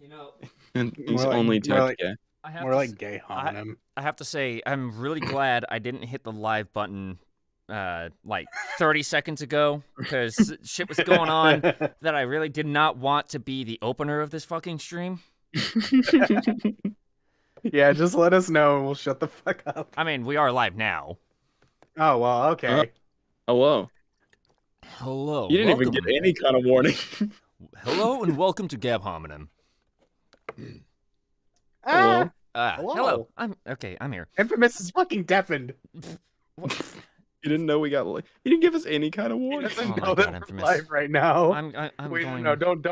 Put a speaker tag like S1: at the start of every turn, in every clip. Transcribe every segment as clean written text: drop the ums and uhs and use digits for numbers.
S1: You know,
S2: And he's
S3: More like-
S2: only
S3: more
S2: type
S3: like-
S2: gay.
S1: I have
S3: More
S1: to
S3: like
S1: s-
S3: gay
S1: I-
S3: hominem.
S1: I have to say, I'm really glad I didn't hit the live button like 30 seconds ago because shit was going on that I really did not want to be the opener of this fucking stream.
S3: Yeah, just let us know and we'll shut the fuck up.
S1: I mean, we are live now.
S3: Oh, well, okay.
S2: Hello.
S1: Hello.
S2: You didn't even get any kind of warning.
S1: Hello and welcome to Gab Hominem.
S2: Hello.
S3: Hello.
S1: Hello. I'm here.
S3: Infamous is fucking deafened.
S2: You didn't know we got. You didn't give us any kind of
S3: He
S2: warning.
S3: doesn't
S1: Oh my
S3: know
S1: God,
S3: that we're
S1: Infamous.
S3: live right now.
S1: I'm
S3: Wait,
S1: going.
S3: no, don't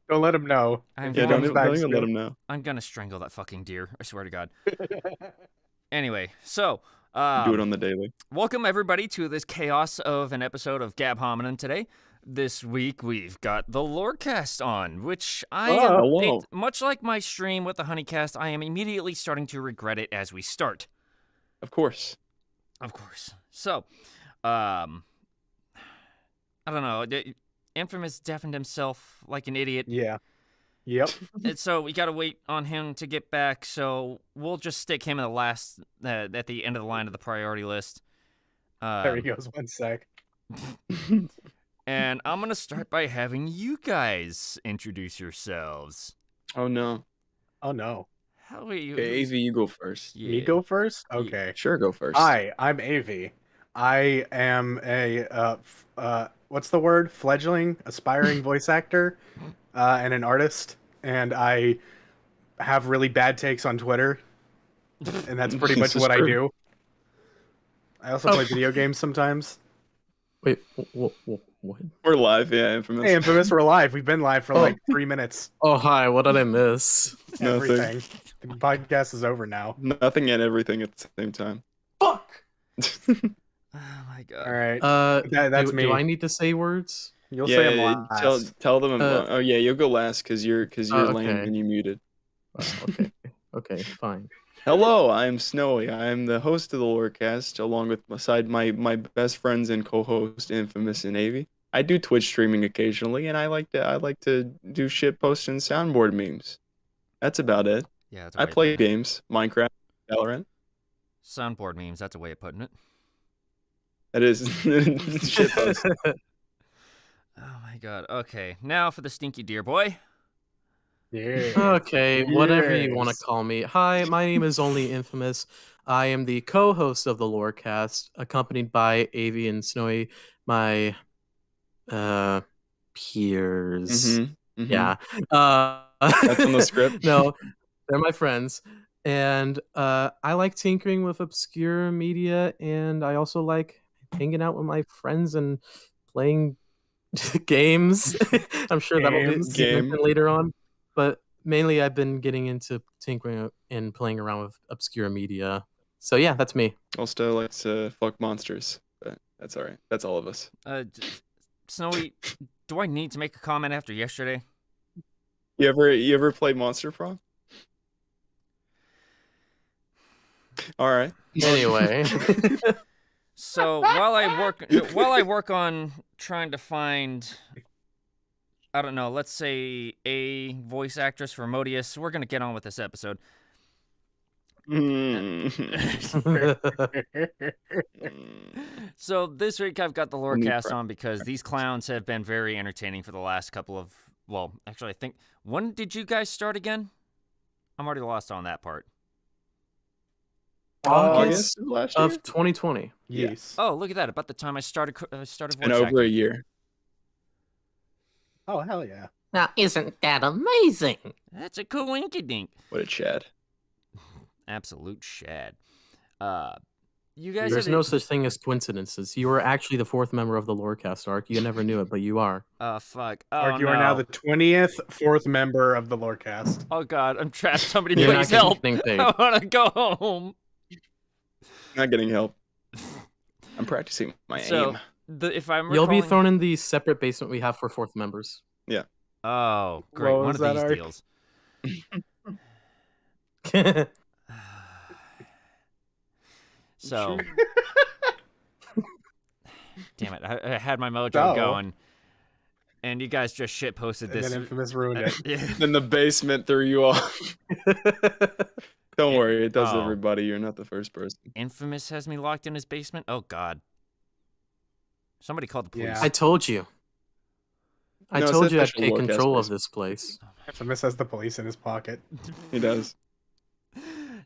S3: let him know.
S1: I'm
S3: If
S2: Yeah,
S3: he
S1: going-
S3: comes
S2: don't
S3: back
S2: even let
S3: soon.
S2: him know.
S1: I'm gonna strangle that fucking deer. I swear to God. Anyway, so
S2: Do it on the daily.
S1: welcome everybody to this chaos of an episode of Gab Hominem today. This week we've got the LoreCast on, which
S2: hello.
S1: much like my stream with the Honeycast, I am immediately starting to regret it as we start.
S2: Of course.
S1: Of course. So, I don't know. Infamous deafened himself like an idiot.
S3: Yeah. Yep.
S1: And so we gotta wait on him to get back. So we'll just stick him in the last, at the end of the line of the priority list.
S3: There he goes. 1 sec.
S1: And I'm gonna start by having you guys introduce yourselves.
S2: Oh no.
S3: Oh, no.
S1: How are you?
S2: Okay, AV, you go first.
S1: Yeah.
S3: Me go first? Okay.
S2: Sure, go first.
S3: Hi, I'm AV. I am a what's the word? Fledgling, aspiring voice actor, and an artist, and I have really bad takes on Twitter, and that's pretty much
S2: This is
S3: what I
S2: true.
S3: do. I also play video games sometimes.
S4: Wait, what?
S2: We're live, yeah, Infamous.
S3: Hey, Infamous, we're live. We've been live for like 3 minutes.
S4: Oh, hi, what did I miss?
S2: Nothing.
S3: Everything. The podcast is over now.
S2: Nothing and everything at the same time.
S3: Fuck.
S1: Oh my God.
S3: All right,
S4: That's
S3: me.
S4: Do I need to say words?
S3: You'll say
S2: yeah,
S3: them last.
S2: tell them.
S4: Uh,
S2: oh yeah, you'll go last because you're lame
S4: okay.
S2: and you muted.
S4: Okay, okay, fine.
S2: Hello, I'm Snowy. I'm the host of the LoreCast, along with my best friends and co-host Infamous and Avy. I do Twitch streaming occasionally, and I like to do shit posting soundboard memes. That's about it.
S1: Yeah, that's a
S2: I
S1: way of
S2: play
S1: putting it.
S2: games, Minecraft, Valorant.
S1: Soundboard memes. That's a way of putting it.
S2: That is shit post.
S1: Oh my God. Okay, now for the stinky deer boy.
S3: Yeah.
S4: Okay, whatever you want to
S3: Yes.
S4: call me. Hi, my name is Only Infamous. I am the co-host of the LoreCast, accompanied by Avi and Snowy, my peers.
S2: Mhm, mhm.
S4: Yeah.
S2: That's on the script.
S4: No, they're my friends. And I like tinkering with obscure media, and I also like hanging out with my friends and playing games. I'm sure that'll be
S3: Games.
S4: mentioned later on. But mainly I've been getting into tinkering and playing around with obscure media. So yeah, that's me.
S2: Also likes to fuck monsters, but that's all right. That's all of us.
S1: Snowy, do I need to make a comment after yesterday?
S2: You ever play Monster Prom? All right.
S4: Anyway.
S1: So while I work on trying to find, I don't know, let's say a voice actress for Modius, we're gonna get on with this episode.
S2: Mm.
S1: So this week I've got the
S2: New
S1: LoreCast on because these clowns have been very entertaining for the last couple of, well, actually I think, when did you guys start again? I'm already lost on that part.
S4: August
S2: of last year?
S4: of 2020.
S3: Yes.
S1: Oh, look at that! About the time I started
S2: It's
S1: voice
S2: been over
S1: acting.
S2: a year.
S3: Oh, hell yeah.
S4: Now, isn't that amazing?
S1: That's a coinkydink.
S2: What a Chad.
S1: Absolute shad. You guys.
S4: There's
S1: had
S4: no
S1: a-
S4: such thing as coincidences. You are actually the 4th member of the LoreCast arc. You never knew it, but you are.
S1: Fuck. Oh
S3: Ark, you
S1: no.
S3: are now the 20th fourth member of the LoreCast.
S1: Oh god, I'm trapped. Somebody
S4: You're
S1: please
S4: not
S1: help.
S4: getting paid.
S1: I wanna go home.
S2: Not getting help. I'm practicing my
S1: So,
S2: aim.
S1: if I'm
S4: You'll be
S1: recalling-
S4: thrown in the separate basement we have for 4th members.
S1: Oh, great.
S3: What
S1: One
S3: was
S1: of
S3: that,
S1: these
S3: Ark?
S1: deals. So, damn it, I had my mojo
S3: So?
S1: going. And you guys just shit posted
S3: And
S1: this.
S3: then Infamous ruined it.
S1: Yeah.
S2: Then the basement threw you off. Don't worry, it does
S1: Oh.
S2: everybody. You're not the first person.
S1: Infamous has me locked in his basement? Oh, God. Somebody called the police.
S3: Yeah.
S4: I told you. I
S2: No, it's
S4: told
S2: the
S4: you I'd
S2: official
S4: take
S2: LoreCast
S4: control of
S2: basement.
S4: this place.
S3: Infamous has the police in his pocket.
S2: He does.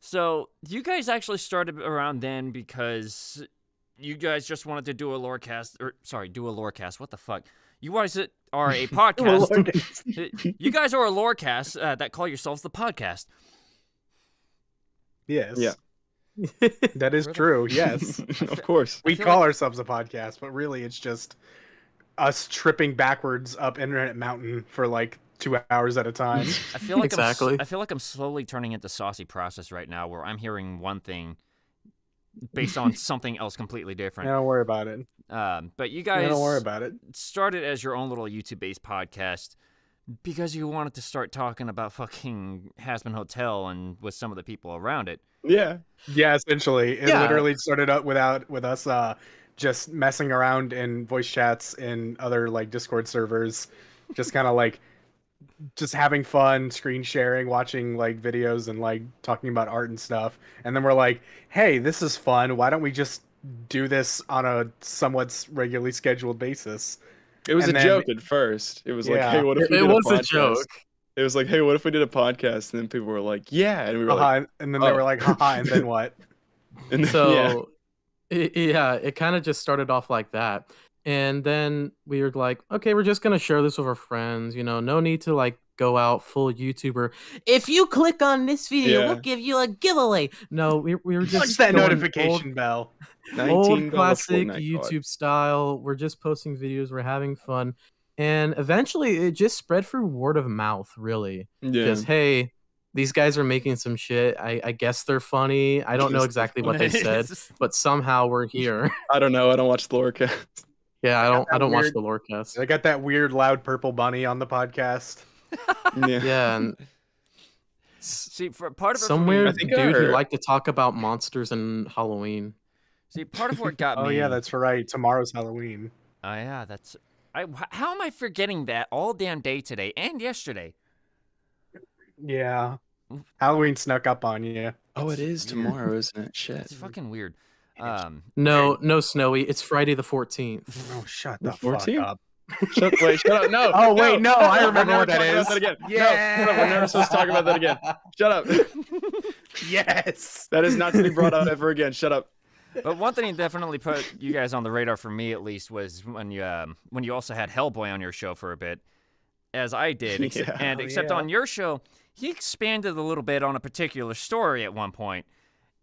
S1: So, you guys actually started around then because you guys just wanted to do a LoreCast. Do a LoreCast. What the fuck? You guys are a podcast. You guys are a LoreCast that call yourselves the podcast.
S3: Yes.
S2: Yeah.
S3: That is true. Yes.
S2: Of course.
S3: We
S1: feel
S3: call
S1: like-
S3: ourselves a podcast, but really it's just us tripping backwards up Internet Mountain for like 2 hours at a time.
S1: I feel like
S4: Exactly.
S1: I feel like I'm slowly turning into Saucy Process right now, where I'm hearing one thing based on something else completely different.
S3: Don't worry about it.
S1: But you guys
S3: Don't worry about it.
S1: started as your own little YouTube-based podcast because you wanted to start talking about fucking Hasbin Hotel and with some of the people around it.
S2: Yeah.
S3: Yeah, essentially. It
S4: Yeah.
S3: literally started up with us just messing around in voice chats in other like Discord servers, just kind of like just having fun, screen sharing, watching like videos and like talking about art and stuff. And then we're like, hey, this is fun. Why don't we just do this on a somewhat regularly scheduled basis?
S2: It was
S3: And
S2: a
S3: then-
S2: joke at first. It was like,
S3: Yeah.
S2: hey, what if we
S4: It
S2: did
S4: was
S2: a
S4: a
S2: podcast?
S4: joke.
S2: It was like, hey, what if we did a podcast? And then people were like, yeah. And we were like,
S3: And then they
S2: oh.
S3: were like, haha, and then what?
S2: and then,
S4: So, it kind of just started off like that. And then we were like, okay, we're just going to share this with our friends. You know, no need to like go out full YouTuber. If you click on this video,
S2: Yeah.
S4: we'll give you a giveaway. No, we were just
S3: Punch that
S4: going
S3: notification bell.
S4: Old
S2: $19
S4: classic
S2: Fortnite card.
S4: YouTube style. We're just posting videos. We're having fun. And eventually it just spread through word of mouth, really.
S2: Yeah.
S4: Because, hey, these guys are making some shit. I guess they're funny. I don't know
S2: Guess they're
S4: exactly what they said, but somehow we're here.
S2: I don't know. I don't watch the LoreCast.
S4: Yeah,
S3: got
S4: I
S3: that
S4: don't watch
S3: weird-
S4: the LoreCast.
S3: I got that weird loud purple bunny on the podcast.
S2: Yeah.
S4: Yeah, and
S1: See, for part of it,
S4: some
S1: for me,
S4: weird
S2: I think
S4: dude who
S2: our-
S4: liked to talk about monsters and Halloween.
S1: see, part of what got
S3: Oh
S1: me.
S3: yeah, that's right. Tomorrow's Halloween.
S1: Oh yeah, that's. How am I forgetting that all damn day today and yesterday?
S3: Yeah. Halloween snuck up on you.
S2: Oh, it is tomorrow, isn't it? Shit.
S1: It's fucking weird.
S4: No, Snowy. It's Friday the 14th.
S3: Oh, shut
S2: The
S3: the fuck
S2: 14th?
S3: up.
S2: Wait, shut up. No.
S3: Oh, wait, no, I
S2: we're
S3: remember
S2: never
S3: what that
S2: talking
S3: is.
S2: About that again. No, shut up. We're never supposed to talk about that again. Shut up.
S3: Yes.
S2: That is not to be brought up ever again. Shut up.
S1: But one thing that definitely put you guys on the radar for me, at least, was when you also had Hellboy on your show for a bit, as I did.
S2: Yeah.
S1: And
S3: Oh,
S1: except
S3: yeah.
S1: on your show, he expanded a little bit on a particular story at one point,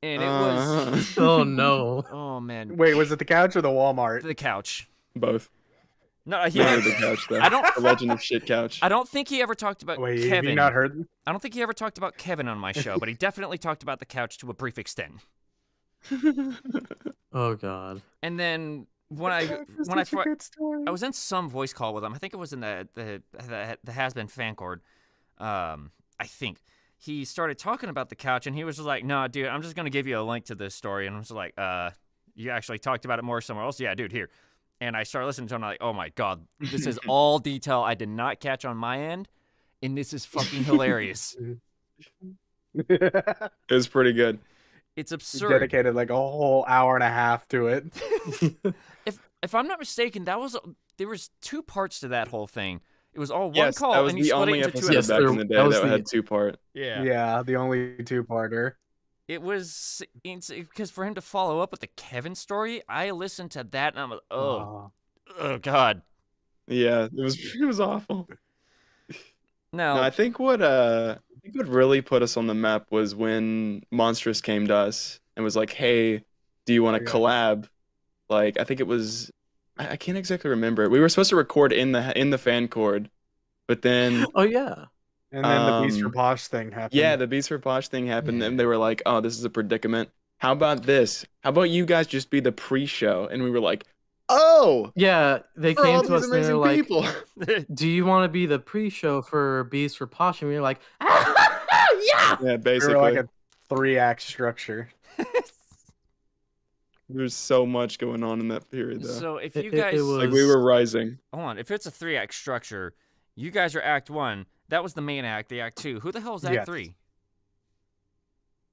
S1: and it was
S4: Oh no.
S1: oh man,
S3: Wait, was it the couch or the Walmart?
S1: the couch.
S2: Both.
S1: No, he.
S2: Never the couch though.
S1: I don't.
S2: The Legend of Shit Couch.
S1: I don't think he ever talked about
S3: Wait, have
S1: Kevin.
S3: you not heard?
S1: I don't think he ever talked about Kevin on my show, but he definitely talked about the couch to a brief extent.
S4: Oh god.
S1: And then when I was in some voice call with him. I think it was in the Has-Been fan cord. I think he started talking about the couch, and he was just like, "No, dude, I'm just gonna give you a link to this story." And I was like, you actually talked about it more somewhere else?" "Yeah, dude, here." And I started listening to him. I'm like, "Oh my god, this is all detail I did not catch on my end, and this is fucking hilarious.
S2: It was pretty good.
S1: It's absurd."
S3: Dedicated like a whole hour and a half to it.
S1: If I'm not mistaken, there was two parts to that whole thing. It was all one
S2: Yes,
S1: call,
S2: that was
S1: and you
S2: the
S1: split
S2: only
S1: it into two
S2: episode
S4: Yes,
S2: back
S1: episodes.
S2: in the day
S4: that was
S2: that
S4: the-
S2: had 2-part.
S3: Yeah, the only two-parter.
S1: It was because for him to follow up with the Kevin story, I listened to that and I'm like, oh god.
S2: Yeah, it was awful.
S1: No,
S2: No, I think what really put us on the map was when Monstrous came to us and was like, "Hey, do you want to
S3: Oh,
S2: collab?" Like, I think it was I can't exactly remember. We were supposed to record in the fan cord, but then
S4: Oh yeah.
S3: And then the Beast for
S2: Um,
S3: Posh thing happened.
S2: yeah, the Beast for Posh thing happened, and they were like, "Oh, this is a predicament. How about this? How about you guys just be the pre-show?" And we were like, "Oh,
S4: Yeah, they
S2: for all
S4: came to us
S2: these
S4: and they were
S2: amazing
S4: like,
S2: people."
S4: "Do you want to be the pre-show for Beast for Posh?" And we were like, "Yeah."
S2: Yeah,
S3: We
S2: basically.
S3: were like a 3-act structure.
S2: There's so much going on in that period, though.
S1: So if
S4: It,
S1: you
S4: it,
S1: guys
S4: it was
S2: Like we were rising.
S1: hold on, if it's a 3-act structure, you guys are Act 1. That was the main act, the Act 2. Who the hell is Act
S3: Yes.
S1: 3?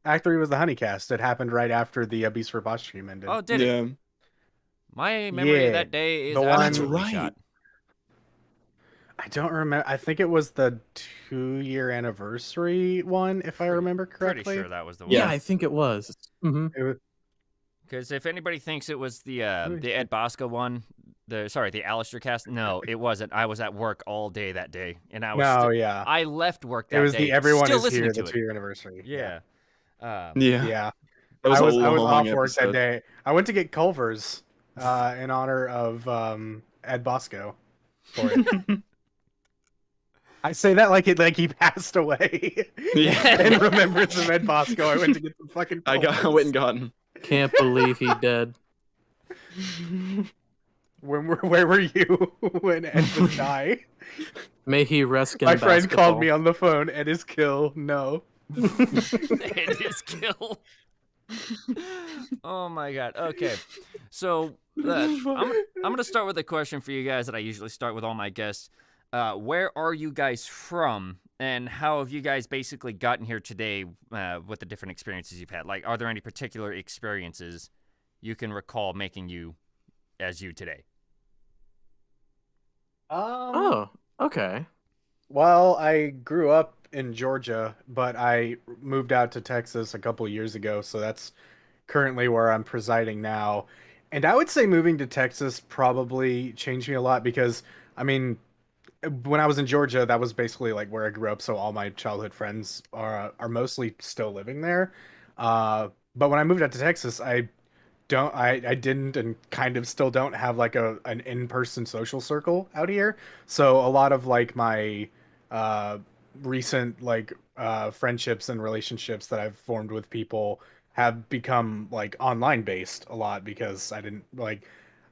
S3: Act 3 was the Honeycast. It happened right after the Beast for Boss stream ended.
S1: Oh, did it?
S2: Yeah.
S1: My memory of
S3: Yeah,
S1: that day is
S3: the one-
S1: absolutely
S2: That's right.
S1: shot.
S3: I don't remember. I think it was the 2-year anniversary one, if I remember correctly.
S1: Pretty sure that was the one.
S4: Yeah, I think it was. hmm
S3: It was,
S1: Because if anybody thinks it was the Ed Bosco one, the Alistair cast, no, it wasn't. I was at work all day that day, and I was
S3: no, yeah.
S1: I left work that
S3: It was
S1: day.
S3: the Everyone
S1: still
S3: is
S1: listening
S3: Here,
S1: to
S3: the
S1: it.
S3: 2-year anniversary.
S1: Yeah.
S2: Yeah.
S3: Yeah.
S2: That was
S3: I
S2: a
S3: was
S2: long
S3: off work
S2: episode.
S3: that day. I went to get Culver's in honor of Ed Bosco for it. I say that like he passed away.
S2: Yeah.
S3: In remembrance of Ed Bosco, I went to get some fucking
S2: I
S3: Culver's.
S2: went and got him.
S4: Can't believe he dead.
S3: Where were you when Ed was die?
S4: May he rest in
S3: My friend
S4: basketball.
S3: called me on the phone. Ed is kill. No.
S1: Ed is kill. Oh my god. Okay. So I'm gonna start with a question for you guys that I usually start with all my guests. Where are you guys from, and how have you guys basically gotten here today with the different experiences you've had? Like, are there any particular experiences you can recall making you as you today?
S4: Oh, okay.
S3: Well, I grew up in Georgia, but I moved out to Texas a couple years ago, so that's currently where I'm presiding now. And I would say moving to Texas probably changed me a lot because, I mean, when I was in Georgia, that was basically like where I grew up, so all my childhood friends are mostly still living there. But when I moved out to Texas, I didn't and kind of still don't have like an in-person social circle out here. So a lot of like my uh recent like friendships and relationships that I've formed with people have become like online based a lot because I didn't like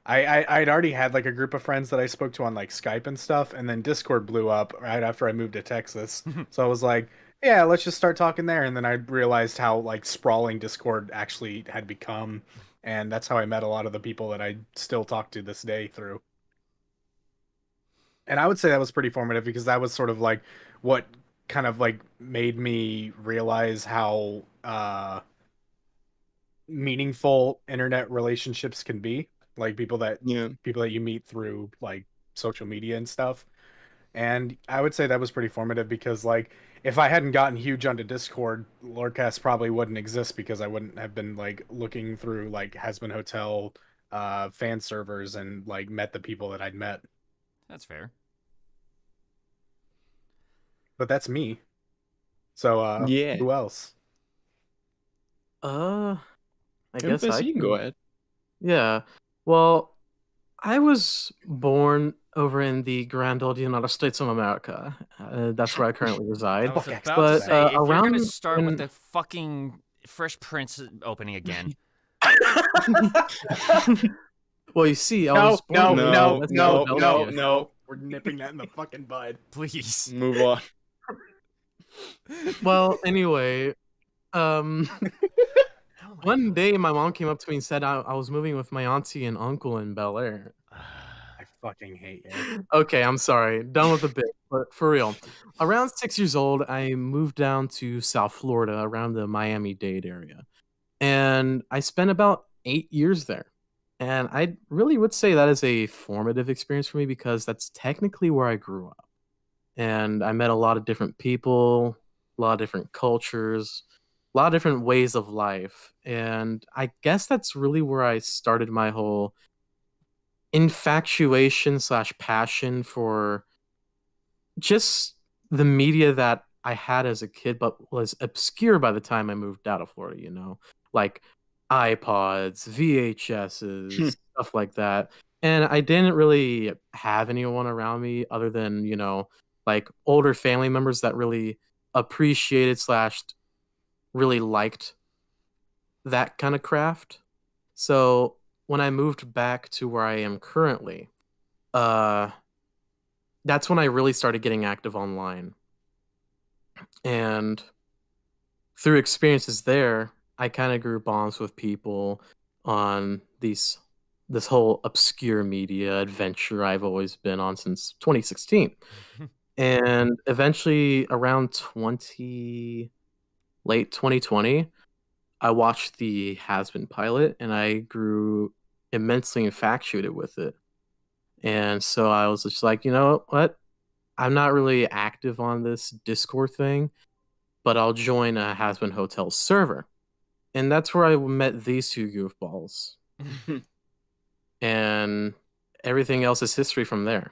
S3: I'd already had like a group of friends that I spoke to on like Skype and stuff, and then Discord blew up right after I moved to Texas. So I was like, yeah, let's just start talking there. And then I realized how like sprawling Discord actually had become, and that's how I met a lot of the people that I still talk to this day through. And I would say that was pretty formative because that was sort of like what kind of like made me realize how meaningful internet relationships can be, like people that you meet through like social media and stuff. And I would say that was pretty formative because like if I hadn't gotten huge onto Discord, LoreCast probably wouldn't exist because I wouldn't have been like looking through like Hasbin Hotel fan servers and like met the people that I'd met.
S1: That's fair.
S3: But that's me. So
S2: Yeah.
S3: who else?
S4: I guess
S2: Infamous,
S4: I
S2: you can go ahead.
S4: Yeah. Well, I was born over in the Grand Old United States of America. That's where I currently reside.
S1: I was
S3: Okay,
S1: about
S4: but,
S1: to say, if you're
S4: around
S1: gonna start with
S4: when-
S1: the fucking Fresh Prince opening again,
S4: Well, you see, I
S3: No,
S4: was born
S3: no,
S4: in
S3: no,
S4: West
S3: no,
S4: Philadelphia.
S3: no. We're nipping that in the fucking bud.
S1: please.
S2: Move on.
S4: Well, anyway, one day my mom came up to me and said I was moving with my auntie and uncle in Bel Air.
S3: I fucking hate you.
S4: Okay, I'm sorry. Done with the bit, but for real. Around 6 years old, I moved down to South Florida around the Miami-Dade area. And I spent about 8 years there. And I really would say that is a formative experience for me because that's technically where I grew up. And I met a lot of different people, a lot of different cultures, a lot of different ways of life. And I guess that's really where I started my whole infatuation slash passion for just the media that I had as a kid, but was obscure by the time I moved out of Florida, like iPods, VHSs, stuff like that. And I didn't really have anyone around me other than, like older family members that really appreciated slash really liked that kind of craft. So when I moved back to where I am currently, that's when I really started getting active online. And through experiences there, I kind of grew bonds with people on this whole obscure media adventure I've always been on since 2016. And eventually around late 2020, I watched the Has Been pilot and I grew immensely infatuated with it. And so I was just like, you know what? I'm not really active on this Discord thing, but I'll join a Has Been Hotel server. And that's where I met these two goofballs. And everything else is history from there.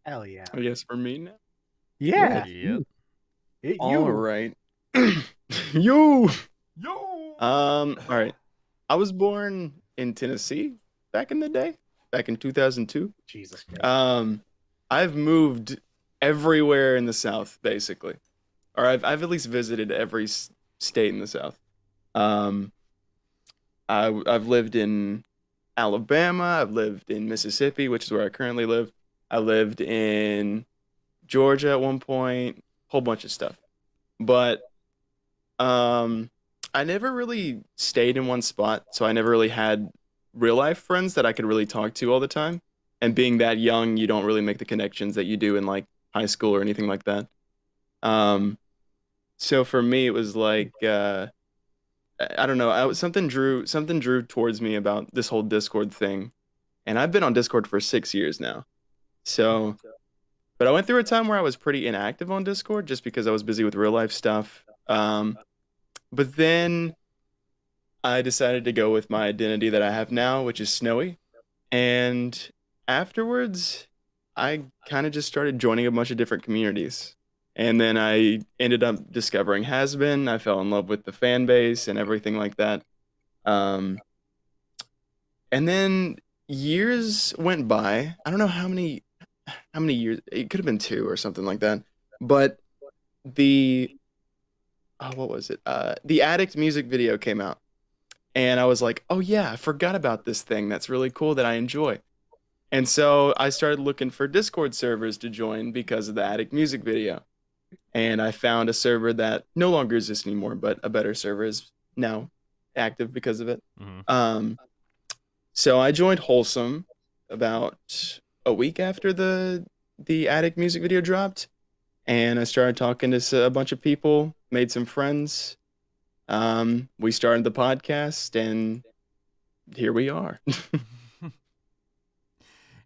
S3: Hell yeah.
S2: I guess for me now.
S3: Yeah.
S1: Yep.
S2: All right. Yo.
S1: Yo.
S2: All right. I was born in Tennessee back in the day, back in 2002.
S3: Jesus Christ.
S2: I've moved everywhere in the South, basically, or I've at least visited every state in the South. I've lived in Alabama. I've lived in Mississippi, which is where I currently live. I lived in Georgia at one point. Whole bunch of stuff, but I never really stayed in one spot, so I never really had real life friends that I could really talk to all the time. And being that young, you don't really make the connections that you do in like high school or anything like that. So for me, it was like I don't know. Something drew towards me about this whole Discord thing, and I've been on Discord for 6 years now. So, but I went through a time where I was pretty inactive on Discord just because I was busy with real life stuff. But then I decided to go with my identity that I have now, which is Snowy. And afterwards, I kind of just started joining a bunch of different communities. And then I ended up discovering Has Been. I fell in love with the fan base and everything like that. And then years went by. I don't know how many years. It could have been 2 or something like that. But what was it? The Addict music video came out. And I was like, oh yeah, I forgot about this thing. That's really cool that I enjoy. And so I started looking for Discord servers to join because of the Addict music video. And I found a server that no longer exists anymore, but a better server is now active because of it.
S1: Mm-hmm.
S2: So I joined Wholesome about a week after the Addict music video dropped. And I started talking to a bunch of people, made some friends. We started the podcast, and here we are.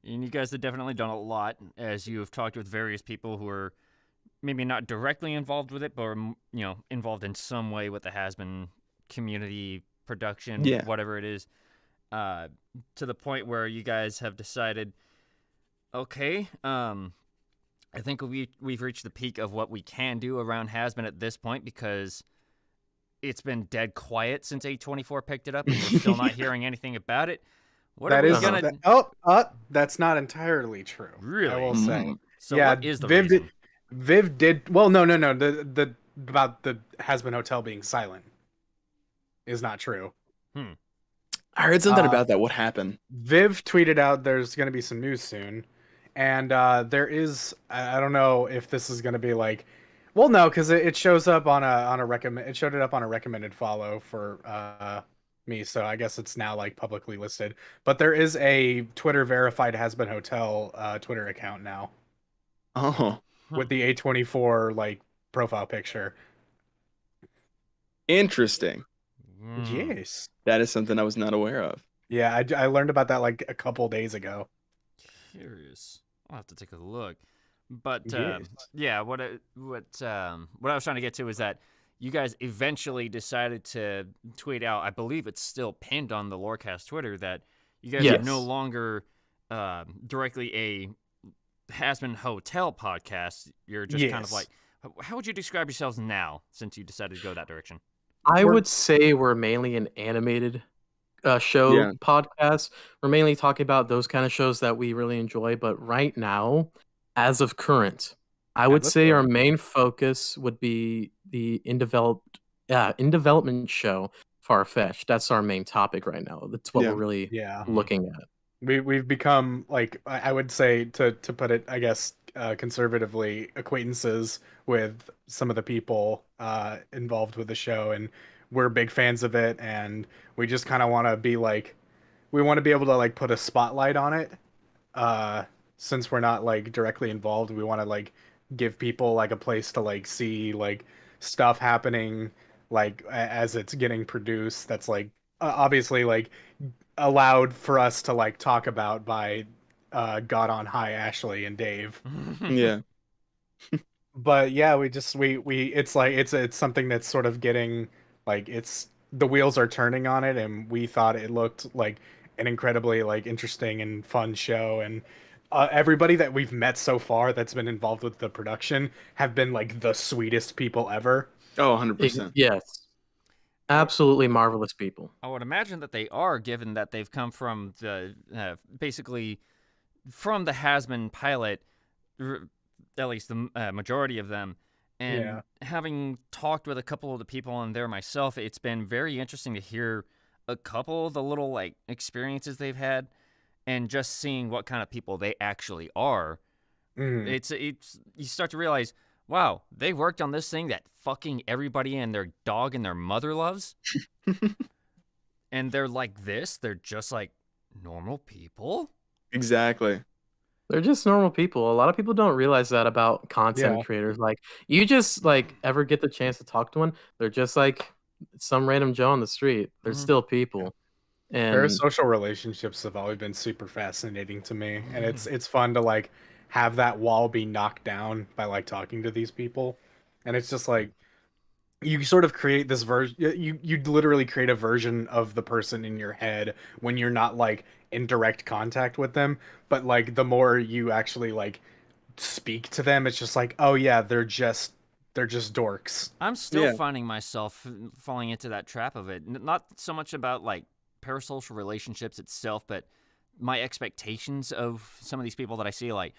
S1: And you guys have definitely done a lot, as you have talked with various people who are maybe not directly involved with it, but are, involved in some way with the Has Been community production, whatever it is, to the point where you guys have decided, okay, I think we've reached the peak of what we can do around Has Been at this point, because it's been dead quiet since A24 picked it up, and we're still not hearing anything about it.
S3: That's not entirely true.
S1: Really?
S3: I will say.
S1: So what is the reason?
S3: Viv did well. No. The about the Has Been Hotel being silent is not true.
S2: I heard something about that. What happened?
S3: Viv tweeted out there's going to be some news soon, and there is. I don't know if this is going to be like. Well, no, because it shows up on a recommend. It showed it up on a recommended follow for me, so I guess it's now like publicly listed. But there is a Twitter verified Has Been Hotel Twitter account now.
S2: Oh,
S3: with the A24 like profile picture.
S2: Interesting.
S3: Yes,
S2: that is something I was not aware of.
S3: Yeah, I learned about that like a couple days ago.
S1: Curious. I'll have to take a look. But yeah, what I was trying to get to is that you guys eventually decided to tweet out, I believe it's still pinned on the LoreCast Twitter, that you guys are no longer directly a Has Been Hotel podcast. You're just kind of like, how would you describe yourselves now, since you decided to go that direction?
S4: I would say we're mainly an animated show podcast. We're mainly talking about those kind of shows that we really enjoy. But right now, as of current, I would say our main focus would be the in development show Far-Fetched. That's our main topic right now. That's what we're really looking at.
S3: We've become, like, I would say, to put it, I guess, conservatively, acquaintances with some of the people involved with the show, and we're big fans of it, and we just kind of want to be like, we want to be able to like put a spotlight on it. Since we're not like directly involved, we want to like give people like a place to like see like stuff happening like as it's getting produced. That's like obviously like allowed for us to like talk about by God on high, Ashley and Dave.
S2: Yeah.
S3: But yeah, we it's like it's something that's sort of getting like it's the wheels are turning on it, and we thought it looked like an incredibly like interesting and fun show. And everybody that we've met so far that's been involved with the production have been like the sweetest people ever.
S2: Oh, 100%.
S4: Yes. Absolutely marvelous people.
S1: I would imagine that they are, given that they've come from the basically from the Hasman pilot, at least the majority of them. And having talked with a couple of the people in there myself, it's been very interesting to hear a couple of the little like experiences they've had, and just seeing what kind of people they actually are. It's you start to realize, wow, they worked on this thing that fucking everybody and their dog and their mother loves. And they're like this. They're just like normal people.
S2: Exactly.
S4: They're just normal people. A lot of people don't realize that about content creators. Like, you just like ever get the chance to talk to one, they're just like some random Joe on the street. They're still people. And
S3: Parasocial relationships have always been super fascinating to me, and it's fun to like have that wall be knocked down by like talking to these people. And it's just like you sort of create this version, you literally create a version of the person in your head when you're not like in direct contact with them, but like the more you actually like speak to them, it's just like, oh yeah, they're just dorks.
S1: I'm still finding myself falling into that trap of it. Not so much about like parasocial relationships itself, but my expectations of some of these people that I see. Like,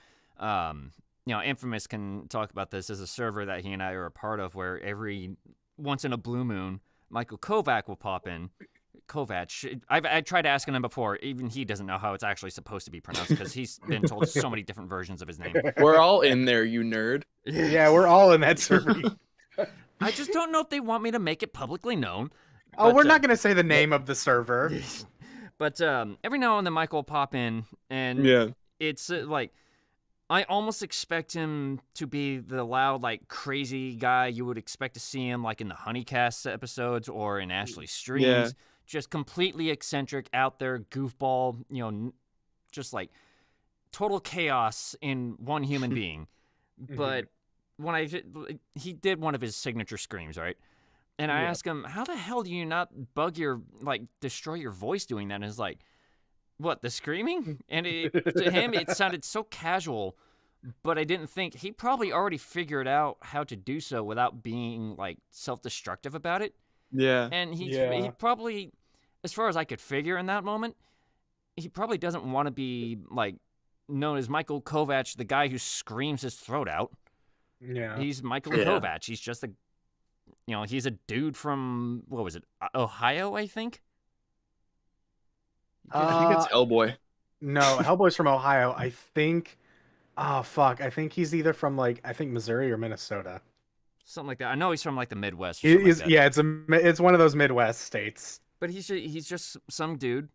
S1: Infamous can talk about this as a server that he and I are a part of, where every once in a blue moon, Michael Kovac will pop in. Kovac. I tried asking him before. Even he doesn't know how it's actually supposed to be pronounced, because he's been told so many different versions of his name.
S2: We're all in there, you nerd.
S3: Yeah, we're all in that server.
S1: I just don't know if they want me to make it publicly known.
S3: Oh, we're not going to say the name of the server.
S1: But every now and then Michael will pop in, and it's like, I almost expect him to be the loud, like, crazy guy you would expect to see him, like, in the Honeycast episodes or in Ashley's streams.
S2: Yeah.
S1: Just completely eccentric, out there, goofball, just, like, total chaos in one human being. But when he did one of his signature screams, right? And I asked him, how the hell do you not destroy your voice doing that? And he's like, what, the screaming? And to him, it sounded so casual, but I didn't think he probably already figured out how to do so without being like self-destructive about it.
S2: Yeah.
S1: And he probably, as far as I could figure in that moment, he probably doesn't want to be like known as Michael Kovac, the guy who screams his throat out.
S3: Yeah.
S1: He's Michael Kovac. He's just he's a dude from, what was it, Ohio, I think?
S2: I think it's Hellboy.
S3: No, Hellboy's from Ohio. I think. Oh fuck! I think he's either from like Missouri or Minnesota.
S1: Something like that. I know he's from like the Midwest. Or something like that.
S3: Yeah, it's one of those Midwest states.
S1: But he's just some dude,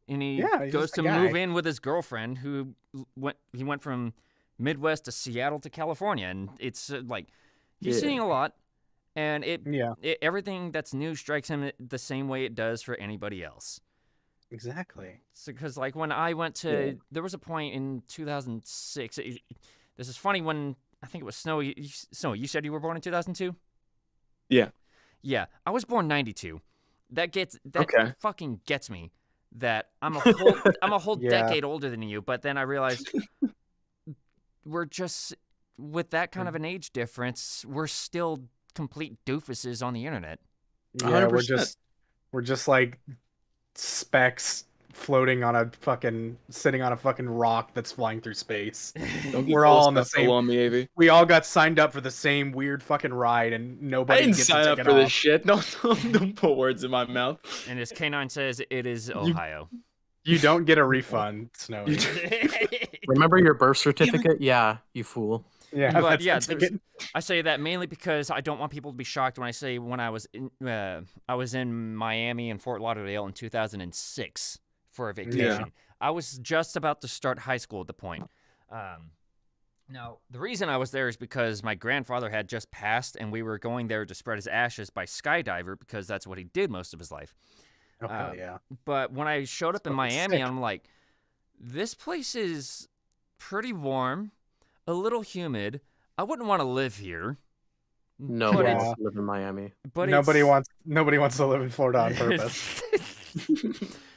S1: and he
S3: he's
S1: goes
S3: just a
S1: to
S3: guy.
S1: move in with his girlfriend, who went from Midwest to Seattle to California, and it's like he's seeing a lot, and everything that's new strikes him the same way it does for anybody else.
S3: Exactly.
S1: Because like when I went to, there was a point in 2006. This is funny, when I think it was Snow. Snow, you said you were born in 2002.
S2: Yeah.
S1: Yeah, I was born 92. That fucking gets me. That I'm a whole decade older than you. But then I realized we're just, with that kind of an age difference, we're still complete doofuses on the internet.
S3: Yeah,
S2: 100%.
S3: we're just like specks sitting on a fucking rock that's flying through space. We're all on the same.
S2: On me, Avi.
S3: We all got signed up for the same weird fucking ride, and nobody
S2: I didn't
S3: gets
S2: sign
S3: to
S2: up
S3: take
S2: for
S3: it
S2: this
S3: off.
S2: shit. Don't put words in my mouth.
S1: And as K9 says, it is Ohio.
S3: You don't get a refund, Snowy.
S4: remember your birth certificate? Yeah, you fool.
S3: Yeah,
S1: But
S3: that's
S1: yeah,
S3: the ticket.
S1: I say that mainly because I don't want people to be shocked when I say when I was in Miami and Fort Lauderdale in 2006 for a vacation. I was just about to start high school at the point. Now, the reason I was there is because my grandfather had just passed, and we were going there to spread his ashes by skydiver because that's what he did most of his life.
S3: Oh, hell yeah.
S1: But when I showed up in
S3: fucking
S1: Miami,
S3: sick.
S1: I'm like, this place is pretty warm, a little humid. I wouldn't want to live here.
S4: Nobody
S3: Yeah.
S4: wants to live in Miami.
S1: But
S3: Nobody wants to live in Florida on purpose.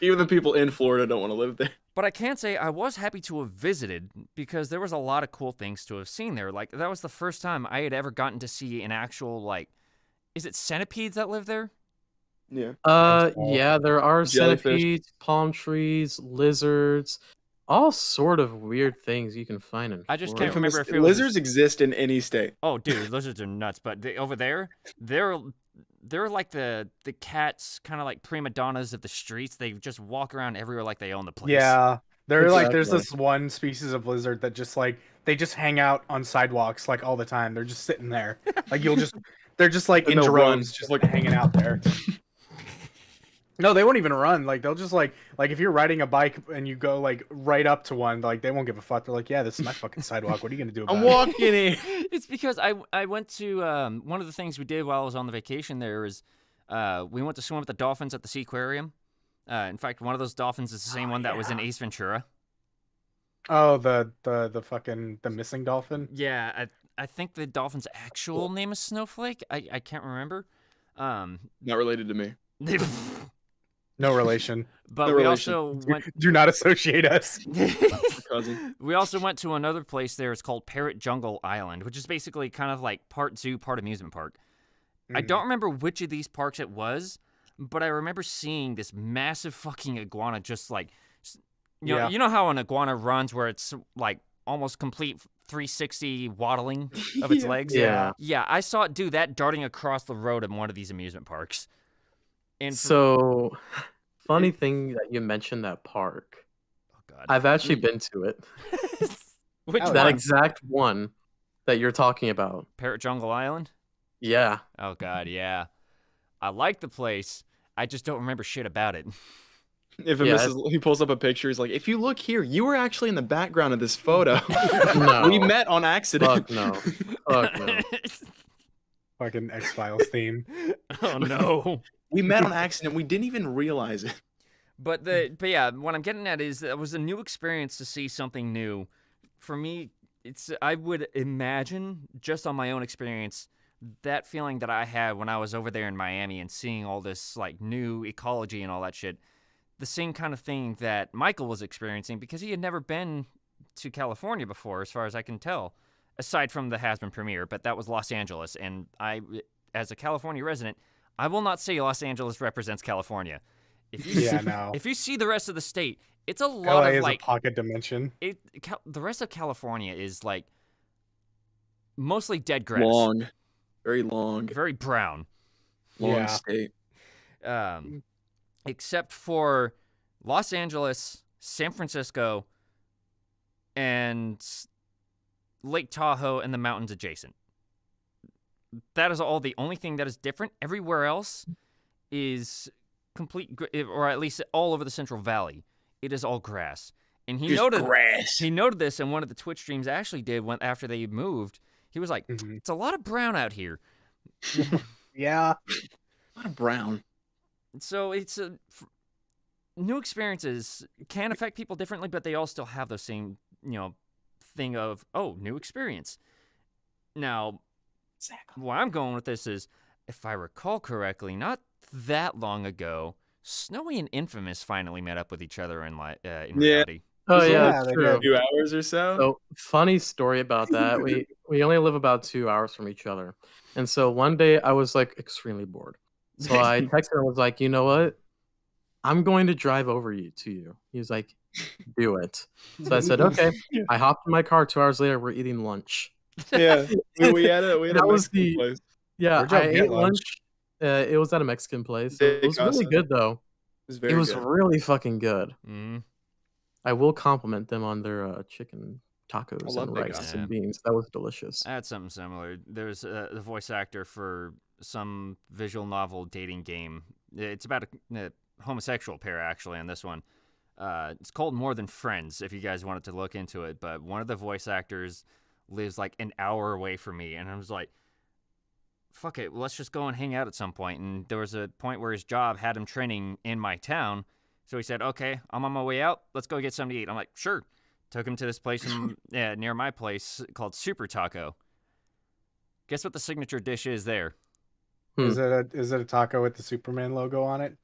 S2: Even the people in Florida don't want to live there.
S1: But I can say I was happy to have visited because there was a lot of cool things to have seen there. Like, that was the first time I had ever gotten to see an actual, like, is it centipedes that live there?
S2: Yeah.
S4: Yeah, there are
S2: Jellyfish.
S4: centipedes, palm trees, lizards, all sort of weird things you can find in
S1: I just
S4: Florida.
S1: can't remember if it was
S2: Lizards exist in any state.
S1: Oh, dude, lizards are nuts. But over there, they're like the cats, kind of like prima donnas of the streets. They just walk around everywhere like they own the place.
S3: Yeah. They're like, there's
S4: Exactly.
S3: this one species of lizard that just like, they just hang out on sidewalks like all the time. They're just sitting there. Like they're just like
S2: And
S3: in
S2: they'll run,
S3: droves, just like hanging out there. No, they won't even run. Like they'll just like if you're riding a bike and you go like right up to one, like they won't give a fuck. They're like, yeah, this is my fucking sidewalk. What are you gonna do about
S2: I'm
S3: it?
S2: walking in.
S1: It's because I went to one of the things we did while I was on the vacation there is we went to swim with the dolphins at the Sea Aquarium. In fact, one of those dolphins is the same one that was in Ace Ventura.
S3: Oh, the fucking the missing dolphin.
S1: Yeah, I think the dolphin's actual name is Snowflake. I can't remember.
S2: Not related to me.
S3: No relation.
S1: But
S2: No
S1: we
S2: relation.
S1: also went.
S3: Do not associate us.
S2: Cousin.
S1: We also went to another place there. It's called Parrot Jungle Island, which is basically kind of like part zoo, part amusement park. I don't remember which of these parks it was, but I remember seeing this massive fucking iguana just like, you know how an iguana runs where it's like almost complete 360 waddling of its legs?
S4: Yeah.
S1: Yeah, I saw it do that darting across the road at one of these amusement parks. And
S4: So, funny thing that you mentioned that park.
S1: oh god.
S4: I've actually been to it.
S1: Which
S3: Oh,
S4: That
S1: one?
S4: exact one that you're talking about.
S1: Parrot Jungle Island?
S4: Yeah.
S1: Oh god, yeah. I like the place. I just don't remember shit about it.
S2: If he pulls up a picture, he's like, if you look here, you were actually in the background of this photo.
S4: No.
S2: We met on accident.
S4: Fuck no. Fuck no.
S3: Fucking X-Files theme.
S1: Oh no.
S2: We met on accident. We didn't even realize it.
S1: But yeah, what I'm getting at is that it was a new experience to see something new. For me, I would imagine just on my own experience that feeling that I had when I was over there in Miami and seeing all this like new ecology and all that shit. The same kind of thing that Michael was experiencing because he had never been to California before, as far as I can tell, aside from the Has Been premiere. But that was Los Angeles, and I, as a California resident, I will not say Los Angeles represents California. If you
S3: No.
S1: if you see the rest of the state, it's a lot
S3: LA
S1: of
S3: is
S1: like
S3: a pocket dimension.
S1: the rest of California is like mostly dead grass,
S2: Long. Very long.
S1: very brown.
S2: Long
S3: Yeah.
S2: state.
S1: Except for Los Angeles, San Francisco, and Lake Tahoe and the mountains adjacent. That is all the only thing that is different. Everywhere else is complete, or at least all over the Central Valley, it is all grass. And he noted this in one of the Twitch streams Ashley did after they moved. He was like, it's a lot of brown out here.
S3: Yeah.
S2: A lot of brown.
S1: So it's new experiences can affect people differently, but they all still have the same, thing of, new experience. Now, where I'm going with this is, if I recall correctly, not that long ago, Snowy and Infamous finally met up with each other in reality.
S4: Oh
S2: Just
S4: yeah,
S3: yeah,
S4: that's
S3: they
S4: true.
S2: A few hours or so.
S4: So funny story about that. We only live about 2 hours from each other, and so one day I was like extremely bored. So I texted him and was like, you know what? I'm going to drive over to you. He was like, do it. So I said, okay. I hopped in my car. 2 hours later, we're eating lunch.
S2: Yeah, we had a
S4: That was
S2: Mexican
S4: the-
S2: place.
S4: Yeah,
S3: Where'd y'all
S4: I
S3: get
S4: ate lunch. It was at a Mexican place.
S2: De
S4: It was really
S2: Casa.
S4: good though.
S2: It was very
S4: It was
S2: good.
S4: really fucking good.
S1: Mm.
S4: I will compliment them on their chicken tacos
S2: love
S4: and
S2: Big
S4: rice
S1: Taco.
S4: and beans. That was delicious.
S1: I had something similar. There's the voice actor for some visual novel dating game. It's about a homosexual pair, actually, on this one. It's called More Than Friends, if you guys wanted to look into it. But one of the voice actors lives like an hour away from me. And I was like, fuck it, let's just go and hang out at some point. And there was a point where his job had him training in my town. So he said, okay, I'm on my way out. Let's go get something to eat. I'm like, sure. Took him to this place near my place called Super Taco. Guess what the signature dish is there?
S3: Is it a taco with the Superman logo on it?